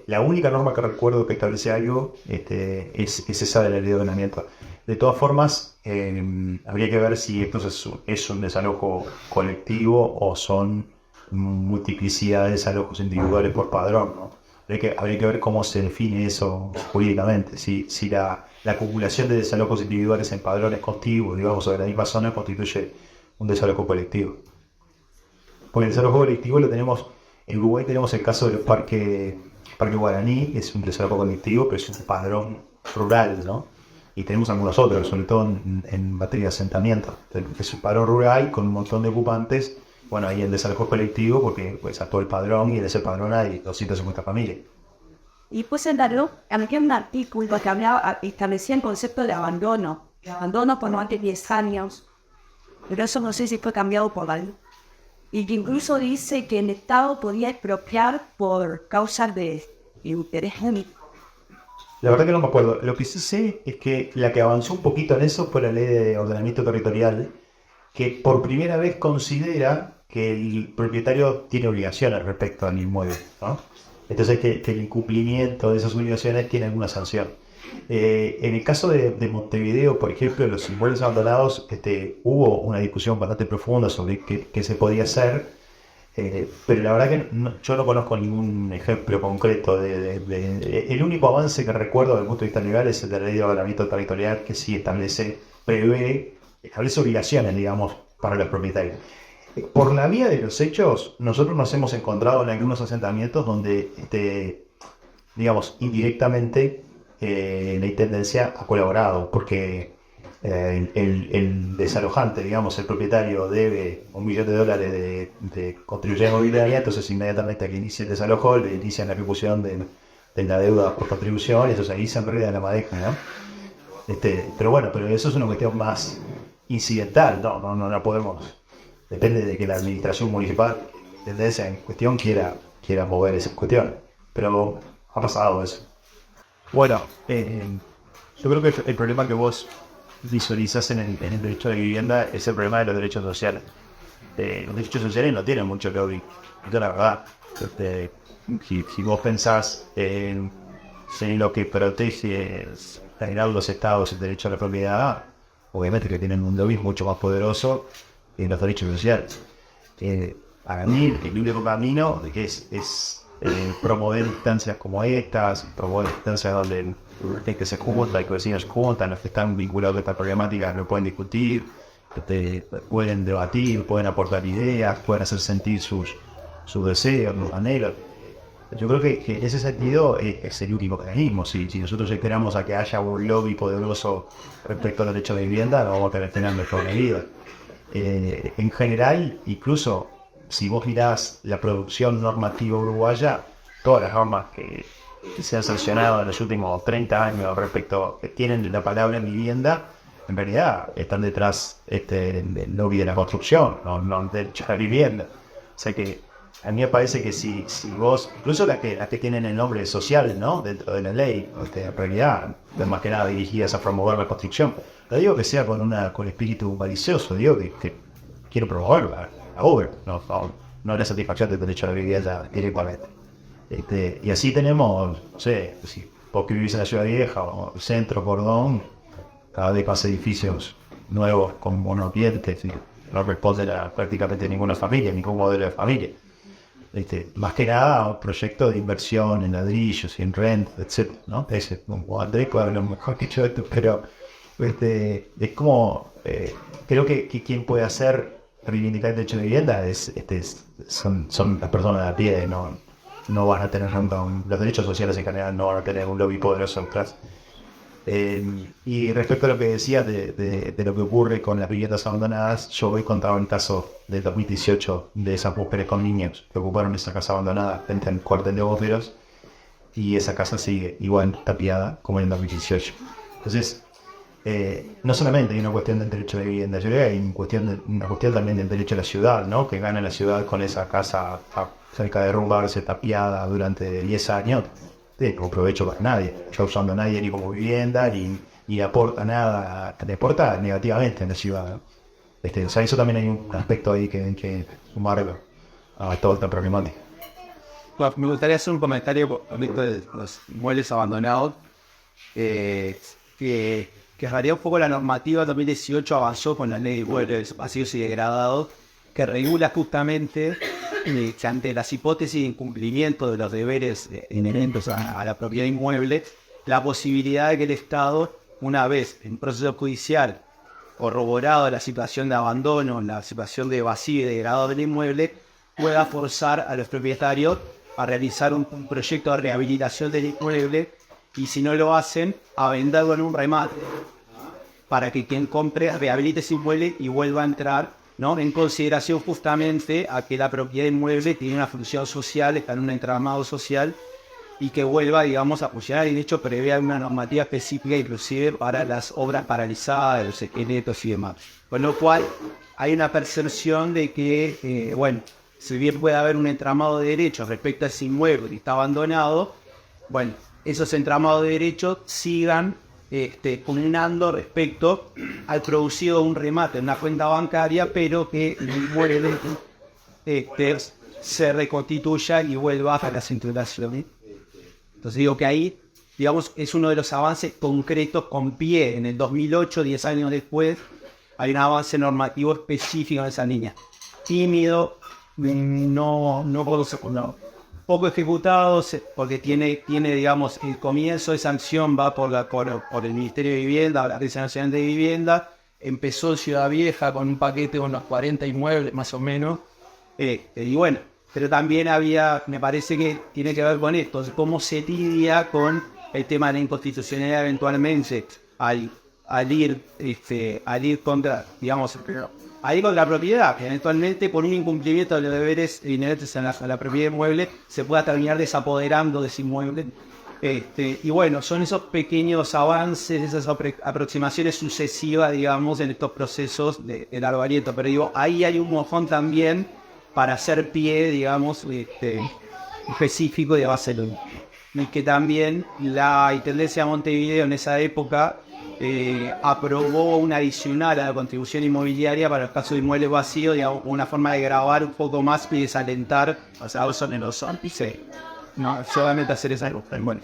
La única norma que recuerdo que establece algo es esa de la ley de ordenamiento. De todas formas, habría que ver si esto es un desalojo colectivo o son multiplicidad de desalojos individuales por padrón, ¿no? Habría que ver cómo se define eso jurídicamente. Si la acumulación de desalojos individuales en padrones contiguos, digamos, sobre la misma zona, constituye un desalojo colectivo. Porque el desalojo colectivo lo tenemos, en Uruguay tenemos el caso del Parque Guaraní, que es un desalojo colectivo, pero es un padrón rural, ¿no? Y tenemos algunos otros, sobre todo en materia de asentamiento. Es un padrón rural con un montón de ocupantes. Bueno, ahí el desalojo colectivo, porque pues actuó el padrón y en ese padrón hay 250 familias. Y pues había un artículo que establecía el concepto de abandono por no más de 10 años, pero eso no sé si fue cambiado por la ley. Y que incluso dice que el Estado podía expropiar por causas de interés. La verdad que no me acuerdo. Lo que sí sé es que la que avanzó un poquito en eso fue la ley de ordenamiento territorial, que por primera vez considera que el propietario tiene obligaciones respecto al inmueble, ¿no? Entonces que el incumplimiento de esas obligaciones tiene alguna sanción. En el caso de Montevideo, por ejemplo, los inmuebles abandonados, hubo una discusión bastante profunda sobre qué se podía hacer, pero la verdad que yo no conozco ningún ejemplo concreto. El único avance que recuerdo desde el punto de vista legal es el de la ley de ordenamiento territorial, que sí establece obligaciones, digamos, para los propietarios. Por la vía de los hechos, nosotros nos hemos encontrado en algunos asentamientos donde, digamos, indirectamente la intendencia ha colaborado, porque el desalojante, digamos, el propietario debe $1 millón de contribución inmobiliaria, entonces inmediatamente a que inicie el desalojo le inician la ejecución de la deuda por contribución, y entonces ahí se enreda la madeja, ¿no? Pero eso es una cuestión más incidental, no la podemos. Depende de que la administración municipal, la intendencia en cuestión, quiera mover esas cuestiones. Pero ha pasado eso. Bueno, yo creo que el problema que vos visualizás en el derecho a la vivienda es el problema de los derechos sociales. Los derechos sociales no tienen mucho que ver, la verdad. Si vos pensás en lo que protege en general los estados, el derecho a la propiedad, obviamente que tienen un lobby mucho más poderoso en los derechos sociales. Para mí, el único camino es promover instancias como estas, promover instancias donde que se juntan, que vecinos se juntan, los que están vinculados a esta problemática lo pueden discutir, pueden debatir, pueden aportar ideas, pueden hacer sentir sus deseos, sus anhelos. Yo creo que en ese sentido es el único mecanismo. Si nosotros esperamos a que haya un lobby poderoso respecto al derecho de vivienda, no vamos a tener mejor medida. En general, incluso si vos mirás la producción normativa uruguaya, todas las normas que se han sancionado en los últimos 30 años respecto que tienen la palabra vivienda, en realidad están detrás del lobby de la construcción, no del derecho a la vivienda. O sea que a mí me parece que si vos, incluso las que tienen el nombre social, ¿no?, dentro de la ley, en realidad, más que nada dirigidas a promover la construcción, no digo que sea con espíritu malicioso, digo que quiero promoverla, la obra, no la satisfacción del derecho a la vivienda directamente. Y así tenemos, no sé, si vos que vivís en la ciudad vieja o el centro, Cordón, cada vez más edificios nuevos con monoambientes y no responden a prácticamente ninguna familia, ningún modelo de familia. Más que nada un proyecto de inversión en ladrillos y en rent, etc., ¿no? Ese, como Andrés puede hablar mejor dicho esto, pero es como, creo que quien puede hacer reivindicar el derecho de vivienda son las personas de a pie, no van a tener los derechos sociales en general, no van a tener un lobby poderoso detrás. Y respecto a lo que decías de lo que ocurre con las viviendas abandonadas, yo hoy contaba el caso del 2018 de esas mujeres con niños que ocuparon esa casa abandonada frente al cuartel de bomberos, y esa casa sigue igual tapiada como en el 2018. Entonces, no solamente hay una cuestión del derecho de vivienda, yo creo que hay una cuestión también del derecho a la ciudad, ¿no? Que gana la ciudad con esa casa cerca de derrumbarse, tapiada durante 10 años. No provecho para nadie, yo usando a nadie ni como vivienda, ni aporta nada, le aporta negativamente en la ciudad, ¿no? O sea, eso también hay un aspecto ahí que sumarlo a toda esta problemática. Bueno, me gustaría hacer un comentario respecto de los inmuebles abandonados, que varía un poco la normativa. 2018 avanzó con la ley de inmuebles vacíos y degradados, que regula justamente que ante las hipótesis de incumplimiento de los deberes inherentes a la propiedad inmueble, la posibilidad de que el Estado, una vez en proceso judicial corroborado la situación de abandono, la situación de vacío y degradado del inmueble, pueda forzar a los propietarios a realizar un proyecto de rehabilitación del inmueble, y si no lo hacen, a venderlo en un remate para que quien compre rehabilite ese inmueble y vuelva a entrar, ¿no?, en consideración justamente a que la propiedad inmueble tiene una función social, está en un entramado social, y que vuelva, digamos, a funcionar. Y de hecho prevé una normativa específica inclusive para las obras paralizadas, los esqueletos y demás. Con lo cual hay una percepción de que, bueno, si bien puede haber un entramado de derechos respecto a ese inmueble que está abandonado, bueno, esos entramados de derechos sigan culminando respecto al producido de un remate en una cuenta bancaria, pero que el inmueble se reconstituya y vuelva a la circulación. Entonces digo que ahí, digamos, es uno de los avances concretos con pie. En el 2008, 10 años después, hay un avance normativo específico en esa línea. Tímido, poco ejecutado, porque tiene, digamos, el comienzo de sanción va por el Ministerio de Vivienda, la Agencia Nacional de Vivienda. Empezó en Ciudad Vieja con un paquete con unos 40 inmuebles más o menos, y bueno, pero también me parece que tiene que ver con esto, cómo se lidia con el tema de la inconstitucionalidad eventualmente al ir contra, digamos, ahí con la propiedad, que eventualmente por un incumplimiento de los deberes inherentes a la propiedad inmueble se pueda terminar desapoderando de ese inmueble. Y bueno, son esos pequeños avances, esas aproximaciones sucesivas, digamos, en estos procesos de largo aliento. Pero digo, ahí hay un mojón también para hacer pie, digamos, específico de Barcelona. Y que también la Intendencia de Montevideo en esa época aprobó una adicional a la contribución inmobiliaria para los casos de inmuebles vacíos, digamos, una forma de grabar un poco más y desalentar, o sea, no, solamente hacer esa cosa. Bueno,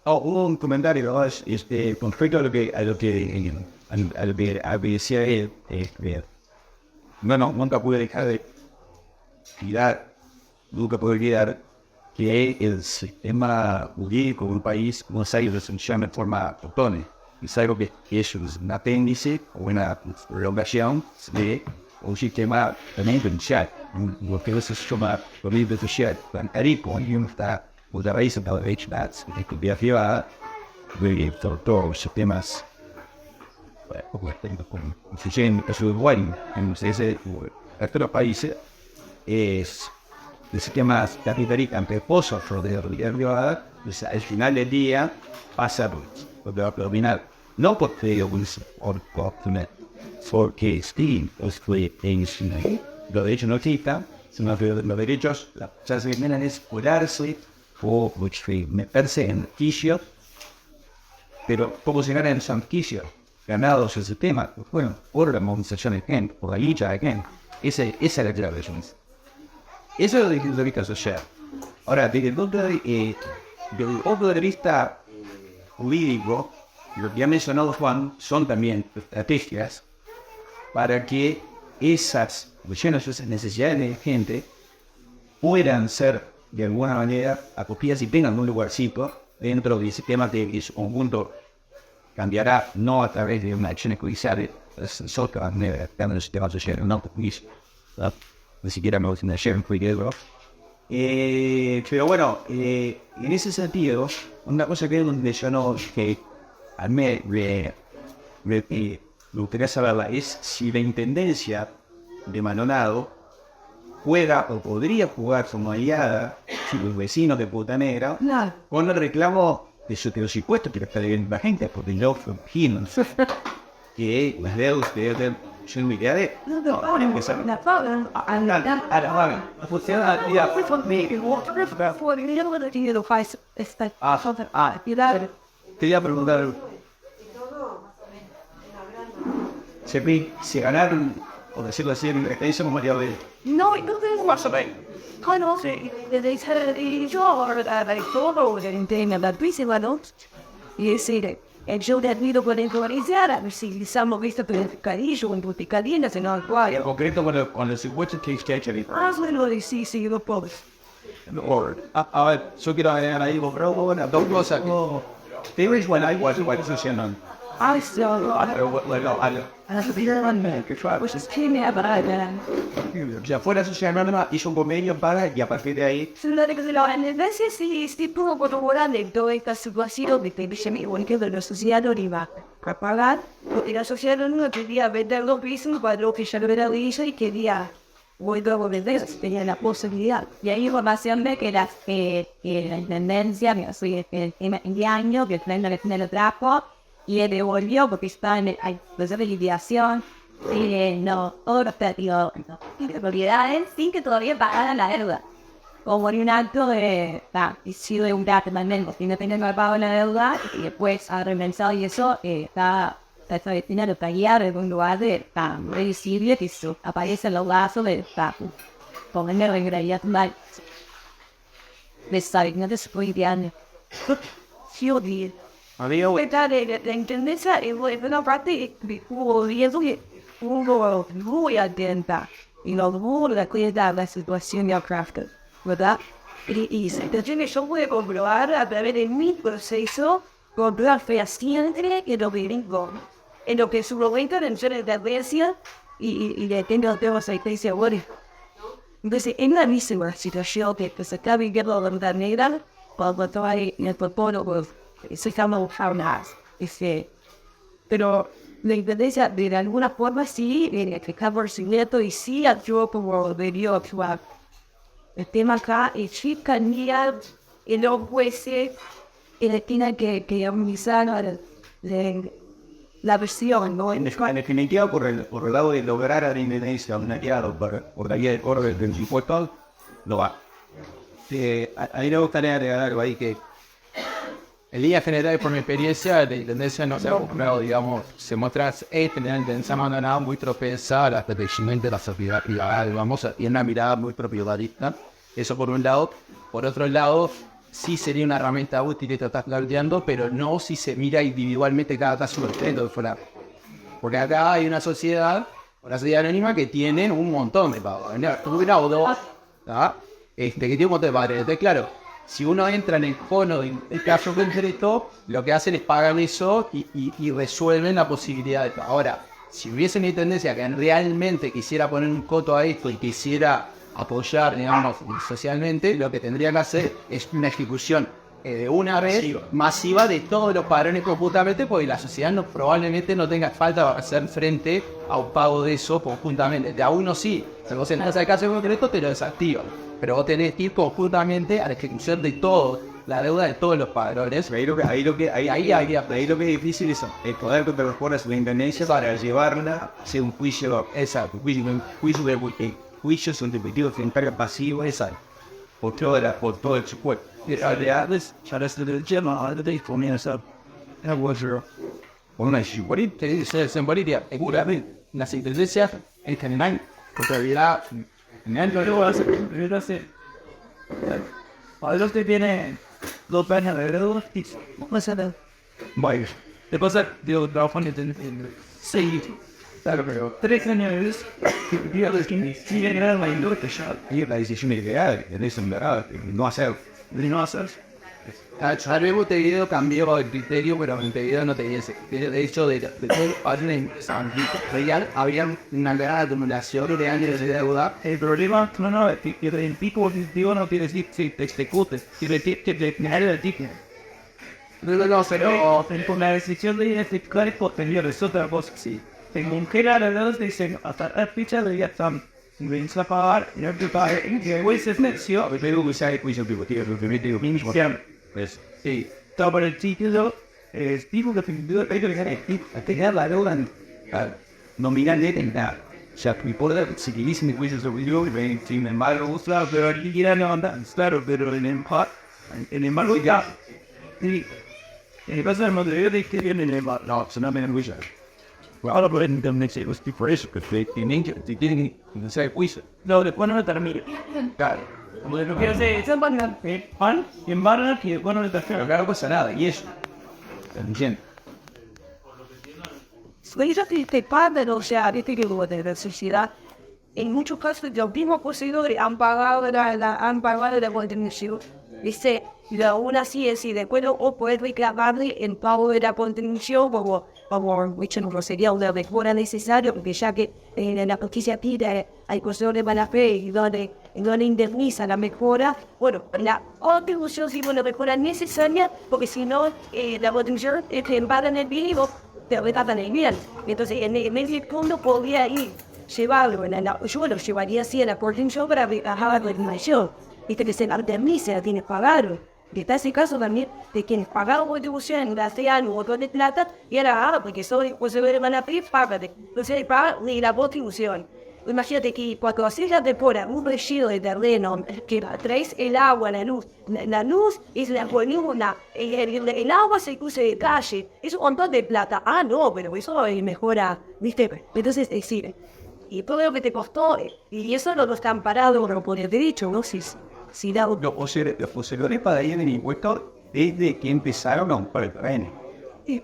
hubo un comentario, ¿no? Con respecto a lo que decía él, nunca pude dejar de mirar, nunca pude olvidar que el sistema jurídico de un país no se ha ido de forma autónoma. es algo que es un apéndice o una prolongación de un sistema también judicial. Lo que se llama poder judicial bancarico, y uno está por la raíz de la estudiación de todos los sistemas como en el Uruguay, en otros países, es el sistema capitalista empeposo de realidad, al final del día pasa por terminar. No porque porque sí, los derechos no existan, sino que los derechos, las cosas que vienen es curarse o meterse en quicio, pero ¿cómo se ganan esos quicios? Ganados el sistema, bueno, por la movilización de gente, por la lucha de gente. Esa es la clave. Eso es lo que hay que hacer. Ahora, desde el punto de vista jurídico, lo que ha mencionado Juan son también estrategias para que esas necesidades de gente puedan ser de alguna manera acogidas y tengan un lugarcito dentro del sistema que su conjunto cambiará no a través de una acción judicial, solo que van a cambiar el sistema social, no ni siquiera me gusta acción judicial. Pero bueno, en ese sentido, una cosa que mencionó que a mí me gustaría saberla es si la intendencia de Maldonado juega o podría jugar como aliada si los vecinos de Punta Negra con el reclamo de los impuestos que le está debiendo la gente, porque yo imagino que las deudas de son muy grandes. Quería preguntar, si ganaron, o decirlo así, en experiencia como María Abel. No, no tengo más o menos. Bueno, yo ahora todo entiendo la tuísima, ¿no? Y decir, yo te admiro por informarizar, a ver si estamos visto por el cariño, en tu picadina, si no, En igual. concreto con los impuestos que hay que hacer. Hazlo de sí, lo puedes. A ver, yo quiero agregar ahí dos cosas. There is one I was haciendo. I still Ya fuera social anónima hizo un convenio para y a partir de ahí si puedo corroborar de toda esta situación de que se me que de la sociedad anónima para pagar, porque la sociedad anónima quería vender los pisos para lo que ya lo era dicho y quería luego vender, tenía la posibilidad. Y ahí información de que la intendencia, el año que el trabajo, y le devolvió porque está en el proceso de liquidación, no, todo lo perdió, de propiedades sin que todavía pagaran la deuda. Como en un acto de, y sido de un dato también, si no tienen pagado la deuda, y después ha repensado y eso, está destinado a guiar en un lugar de revisible que aparece en los lazos de ponerle regularidad mal. De saber, no te estoy guiando. Yo digo. amigo, La intendencia es una parte de riesgo que uno muy atenta y no muy cuida la situación de craft, ¿verdad? Y entonces yo puedo comprobar a través de mi proceso, comprobar fehaciente que lo que digo, en lo que su momento de advertencia y de tener aceitencia buena. Entonces, en la misma situación que se está viviendo la verdad negra, cuando estoy en el propósito, eso estamos jamás. Pero la intendencia de alguna forma sí, está por cimiento y sí actuó como debió actuar. El tema acá es si cambiar y no fuese, y tiene que armonizar la versión, ¿no? en definitiva, por el lado de lograr a la independencia un aliado por la guía de orden del impuesto, lo va. A mí me gustaría agregar algo ahí que En líneas generales, por mi experiencia, la intendencia no se ha comprado, digamos, se muestra tener intendencia abandonada muy propensa al establecimiento de la sociedad privada, digamos, y una mirada muy propietaria. Eso por un lado. Por otro lado, sí sería una herramienta útil que te estás planteando, pero no si se mira individualmente cada caso de fuera. Porque acá hay una sociedad anónima que tienen un montón de pagos. Tuve una o dos, que tiene un montón de padres. Entonces, claro, Si uno entra en el cono del caso concreto, lo que hacen es pagar eso y resuelven la posibilidad de... Ahora, si hubiese una tendencia que realmente quisiera poner un coto a esto y quisiera apoyar, digamos, socialmente, lo que tendría que hacer es una ejecución de una vez masiva de todos los padrones conjuntamente, porque la sociedad probablemente no tenga falta para hacer frente a un pago de eso conjuntamente. De a uno sí, si vos entras al caso concreto te lo desactivan, pero vos tenés que ir conjuntamente a la ejecución de todo, la deuda de todos los padrones. Ahí lo que es difícil es el poder contrarrestar a la independencia para llevarla a hacer un juicio, exacto, un juicio subjetivo que encarga pasivo, exacto, por todo el cuerpo. Ya las de llama a de comienza a water. Una En Bolivia, seguramente, las sentencias en general, por realidad, Padres que tienen 2 años de edad, Vaya, te pasa de trabajo en 6, pero 3 años que pierdes que siguen en la industria y es la decisión ideal, en verdad, no hacer. de no hacer. tal vez Montevideo cambió el criterio, pero Montevideo no tenía ese criterio. De hecho, de todos los padres real había una gran acumulación de años de deuda. El problema no es que el tipo positivo no quiere decir que te executes, quiere decir que te genere el ticket. No, pero Con la decisión de identificar el posterior es otra cosa. Sí. En Montera la deuda te dicen hasta la fecha de ya están. Vienes a pagar, y no te pagas, y después es necio. Pero que sea el juicio privativo, lo que me digo, pues, Sí, está por el sitio, el tipo que te pidió el pecho de tener la deuda nominalmente en nada. O sea, mi poder, si dice mi juicio sobre yo, sin embargo, claro, pero aquí quieren levantar, claro, pero en embargo ya. Sí, en el caso de Montevideo te escriben en el embargo. no, se no me juicio. Ahora por el internet se Es por eso que tienen que hacer juicio. no, después no le termina. claro, Como lo que hace es embargar, pan, y embargan, y después no le pero termina. claro, no pasa nada. Y eso, ¿Entiendes? Ellos te pagan, o sea, viste que de la sociedad, en muchos casos los mismos poseedores han pagado la contribución, ¿viste? Y aún así, es decir, después o puedes reclamarle el pago de la contribución como hecho no sería una mejora necesaria, porque ya que en la justicia pide hay cuestiones de mala fe y donde indemniza la mejora, bueno, la contribución sí es una mejora necesaria, porque si no, la contribución te embargan el bien y vos te retratan el bien. Entonces, en ese punto podría ir llevarlo, yo lo llevaría así a la contribución para bajar la reclamación. Viste que se la indemniza, la tienes que pagar. Y está ese caso también de quienes pagaron contribución hace años un montón de plata y ahora, porque soy poseedor de mala fe, págate. No se paga ni la contribución. Imagínate que cuando haces la depora, un relleno de terreno, que traes el agua, la luz es la columna, el agua se cruza de calle, es un montón de plata. Ah, no, pero eso mejora, ¿viste? Entonces, es decir, y todo lo que te costó, y eso no está amparado por el derecho, ¿no? Si da un... Los poseedores para ir en impuestos desde que empezaron a comprar el terreno.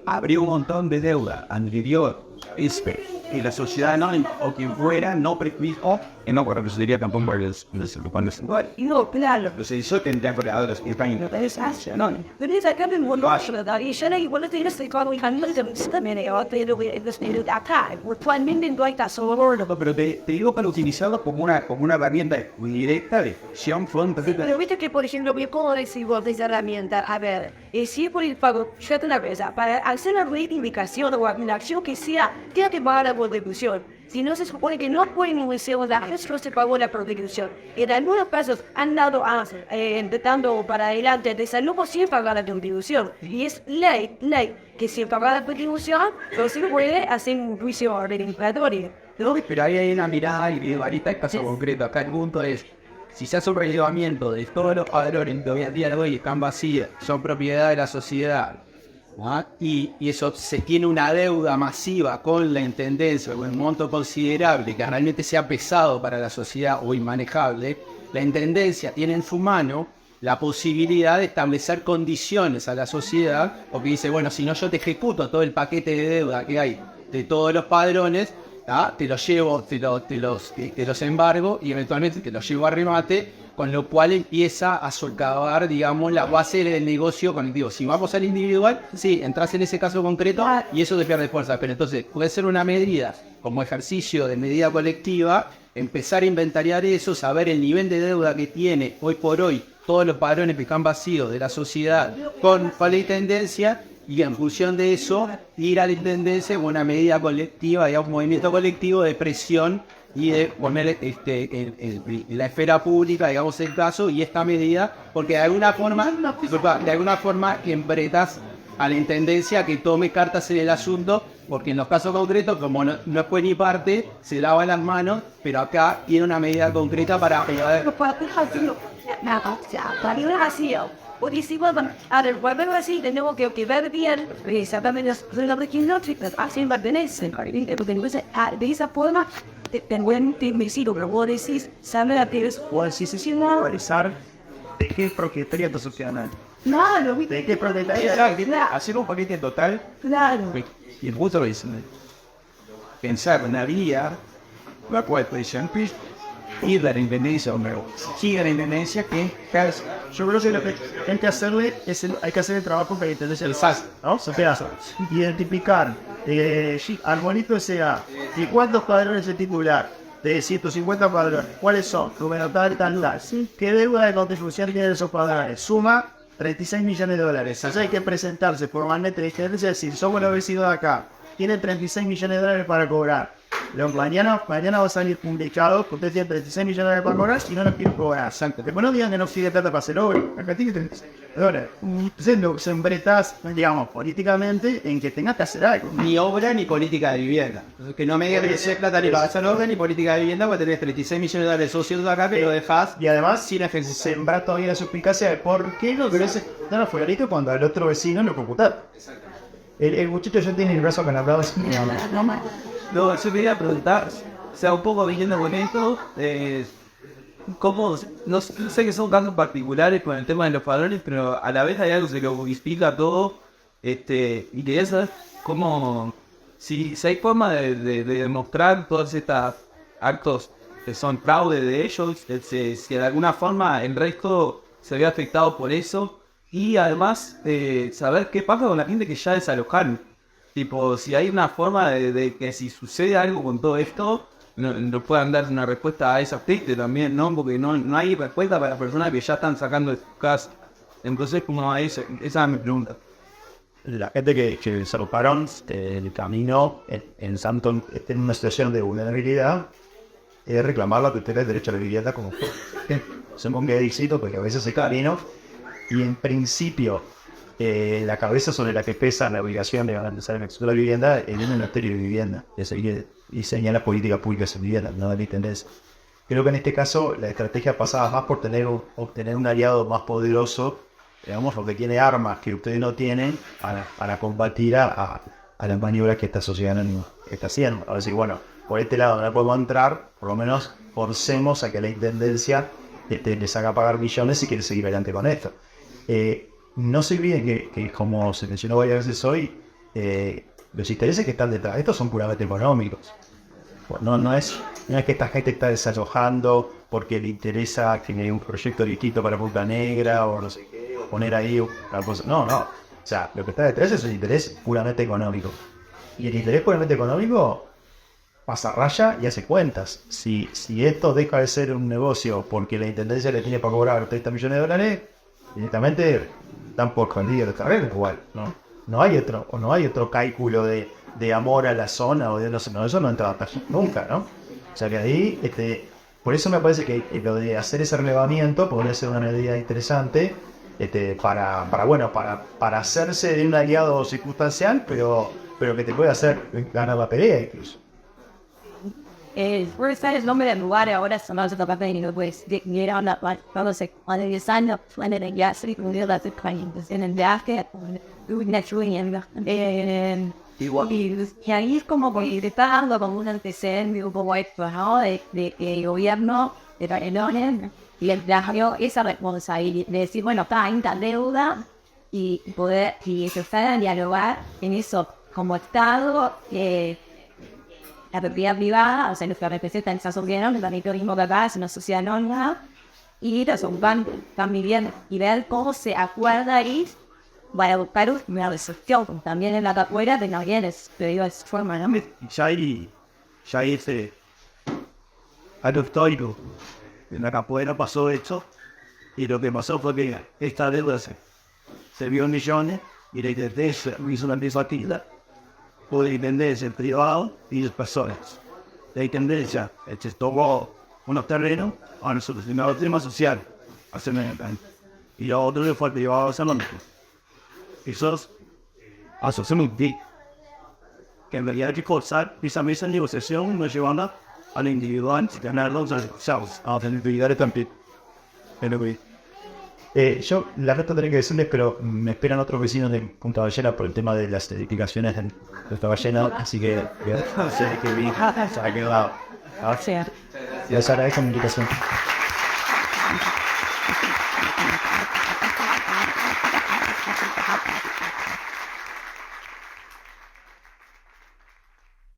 Habría un montón de deuda anterior y la sociedad anónima o quien fuera no previsto y no correspondería tampoco por los No, claro. Entonces eso tendría que haber los españoles. No, pero es acá en Washington, y ya no igual te irás con un canal de también, pero acá, actualmente no hay caso. No, pero te digo para utilizarlo como una herramienta directa de gestión frontal. Pero viste que, por ejemplo, ¿cómo decimos de esa herramienta? A ver, si por el pago, yo te una cosa, para hacer la reivindicación o una acción que sea, tiene que pagar la contribución. Si no, se supone que no pueden iniciar la gestión, se pagó la contribución. En algunos casos han dado intentando para adelante de salud sin pagar la contribución. Y es ley, que sin pagar la contribución, no se puede hacer un juicio reivindicatorio. ¿No? pero ahí hay una mirada individualista en caso concreto. Acá el punto es, si se hace un relevamiento de todos los padrones que hoy en día de hoy están vacías, son propiedad de la sociedad, ¿ah? Y eso se tiene una deuda masiva con la intendencia, con un monto considerable que realmente sea pesado para la sociedad o inmanejable, la intendencia tiene en su mano la posibilidad de establecer condiciones a la sociedad, porque dice, bueno, si no yo te ejecuto todo el paquete de deuda que hay de todos los padrones, ¿ah? Te los llevo, te los embargo y eventualmente te los llevo a remate, con lo cual empieza a socavar, digamos, la base del negocio colectivo. Si vamos al individual, sí, entras en ese caso concreto y eso te pierde fuerza, pero entonces puede ser una medida como ejercicio de medida colectiva, empezar a inventariar eso, saber el nivel de deuda que tiene hoy por hoy todos los padrones que están vacíos de la sociedad con la intendencia, y en función de eso ir a la intendencia con una medida colectiva, digamos, un movimiento colectivo de presión y de poner en la esfera pública, digamos, el caso y esta medida, porque de alguna forma embretas a la intendencia que tome cartas en el asunto, porque en los casos concretos, como no es juez ni parte, se lava las manos, pero acá tiene una medida concreta para poder. Buenísimo, a ver, volvemos así, tenemos que ver bien exactamente lo que no se hace en Bardenés, de esa forma, tengo entendido, pero vos decís, sabe a ti, O si se siente analizar de qué propietario social. claro, De qué propietario. Hacer un paquete total. claro, Y el punto es pensar en la vía, la cual puede ser y la independencia, hombre. Sigue la independencia que Yo creo que lo que hay que hacerle es hay que hacer el trabajo para entender el SAS, ¿no? Se pedazo. Identificar arbolito sea y cuántos padrones es titular de 150 padrones, cuáles son, número tal, tal, tal. ¿Qué deuda de contribución tienen esos padrones? Suma 36 millones de dólares. Allá hay que presentarse formalmente de diferencia, decir, somos los vecinos de acá, tienen 36 millones de dólares para cobrar. Mañana va a salir publicado que ustedes tienen 36 millones de dólares para cobrar y no los quieren cobrar. Después no digan que no sigue plata para hacer obra. Acá tiene 36 millones de dólares. Entonces lo embretas, digamos, políticamente en que tengas que hacer algo. Ni obra ni política de vivienda. Entonces, que no me digas que se plata ni para hacer obra ni política de vivienda, porque tenés 36 millones de dólares socios acá, pero dejás Y además, sin ejecución. sembrar todavía la suspicacia de por qué no querés dar a fulanito cuando al otro vecino lo computar. El muchacho ya tiene el brazo calabrado así. No, yo quería preguntar, o sea, un poco viniendo con esto, cómo, no sé que son casos particulares con el tema de los padrones, pero a la vez hay algo que lo explica todo, y quería saber cómo, si hay forma de demostrar todos estos actos que son fraude de ellos, si de alguna forma el resto se ve afectado por eso, y además saber qué pasa con la gente que ya desalojaron. Tipo, si hay una forma de que si sucede algo con todo esto, no puedan dar una respuesta a esa gente también, ¿no? Porque no hay respuesta para las personas que ya están sacando de sus casas. Entonces, como esa es mi pregunta. La gente que desalojaron el camino en Santon está en una situación de vulnerabilidad, es reclamar la tutela del derecho a la vivienda como son un éxito porque a veces se camino y en principio la cabeza sobre la que pesa la obligación de garantizar el acceso a la vivienda es el Ministerio de Vivienda, es seguir diseñar las políticas públicas en vivienda, no la intendencia. Creo que en este caso la estrategia pasaba más por obtener un aliado más poderoso, digamos, porque tiene armas que ustedes no tienen para combatir a las maniobras que esta sociedad no está haciendo. A decir, bueno, por este lado no podemos entrar, por lo menos forcemos a que la intendencia les haga pagar millones y quiere seguir adelante con esto. No se olviden que como se mencionó varias veces hoy, los intereses que están detrás de esto son puramente económicos. No es que esta gente está desalojando porque le interesa que haya un proyecto distinto para Punta Negra o no sé qué, o poner ahí una cosa. No. O sea, lo que está detrás es un interés puramente económico. Y el interés puramente económico pasa raya y hace cuentas. Si esto deja de ser un negocio porque la intendencia le tiene para cobrar 30 millones de dólares, directamente dan por escondido el terreno igual, ¿no? No hay otro cálculo de amor a la zona o de no, eso no entra nunca, ¿no? O sea que ahí, por eso me parece que lo de hacer ese relevamiento podría ser una medida interesante, para hacerse de un aliado circunstancial, pero que te puede hacer ganar la pelea incluso. Por estar el nombre del lugar ahora son los de papel, pues, llegaron a cuando se analizando planes de gas y de las caídas en el viaje, y ahí es como que está dando como un antecedente un poco esto, ¿no? De el gobierno de Canelones le dio esa responsabilidad de decir, bueno, está ahí esta deuda y poder empezar a dialogar en eso como Estado. La propiedad privada, o sea, lo que representa en esa sociedad, el turismo que acá es una sociedad anónima, y ir a su banco también y ver cómo se acuerda y para buscar una resolución también en la capoeira de Navieres, pero de esa forma, ¿no? Ya hice adoptoido. En la capoeira pasó esto y lo que pasó fue que esta deuda se vio en millones y la intendencia hizo una iniciativa por la intendencia en privado y las personas. La intendencia tomó unos terrenos a un solucionado tema social hace medio año y lo otro le fue al privado a hacer lo mismo. Esos asociaciones que en realidad hay que forzar esa mesa de negociación no llevando al individual y ganarlos a los a las individuales también. Yo la verdad tendré que decirles, pero me esperan otros vecinos de Punta Ballena por el tema de las edificaciones de Punta Ballena, así que sé que mi hija se ha quedado. O sea, Les agradezco mi invitación.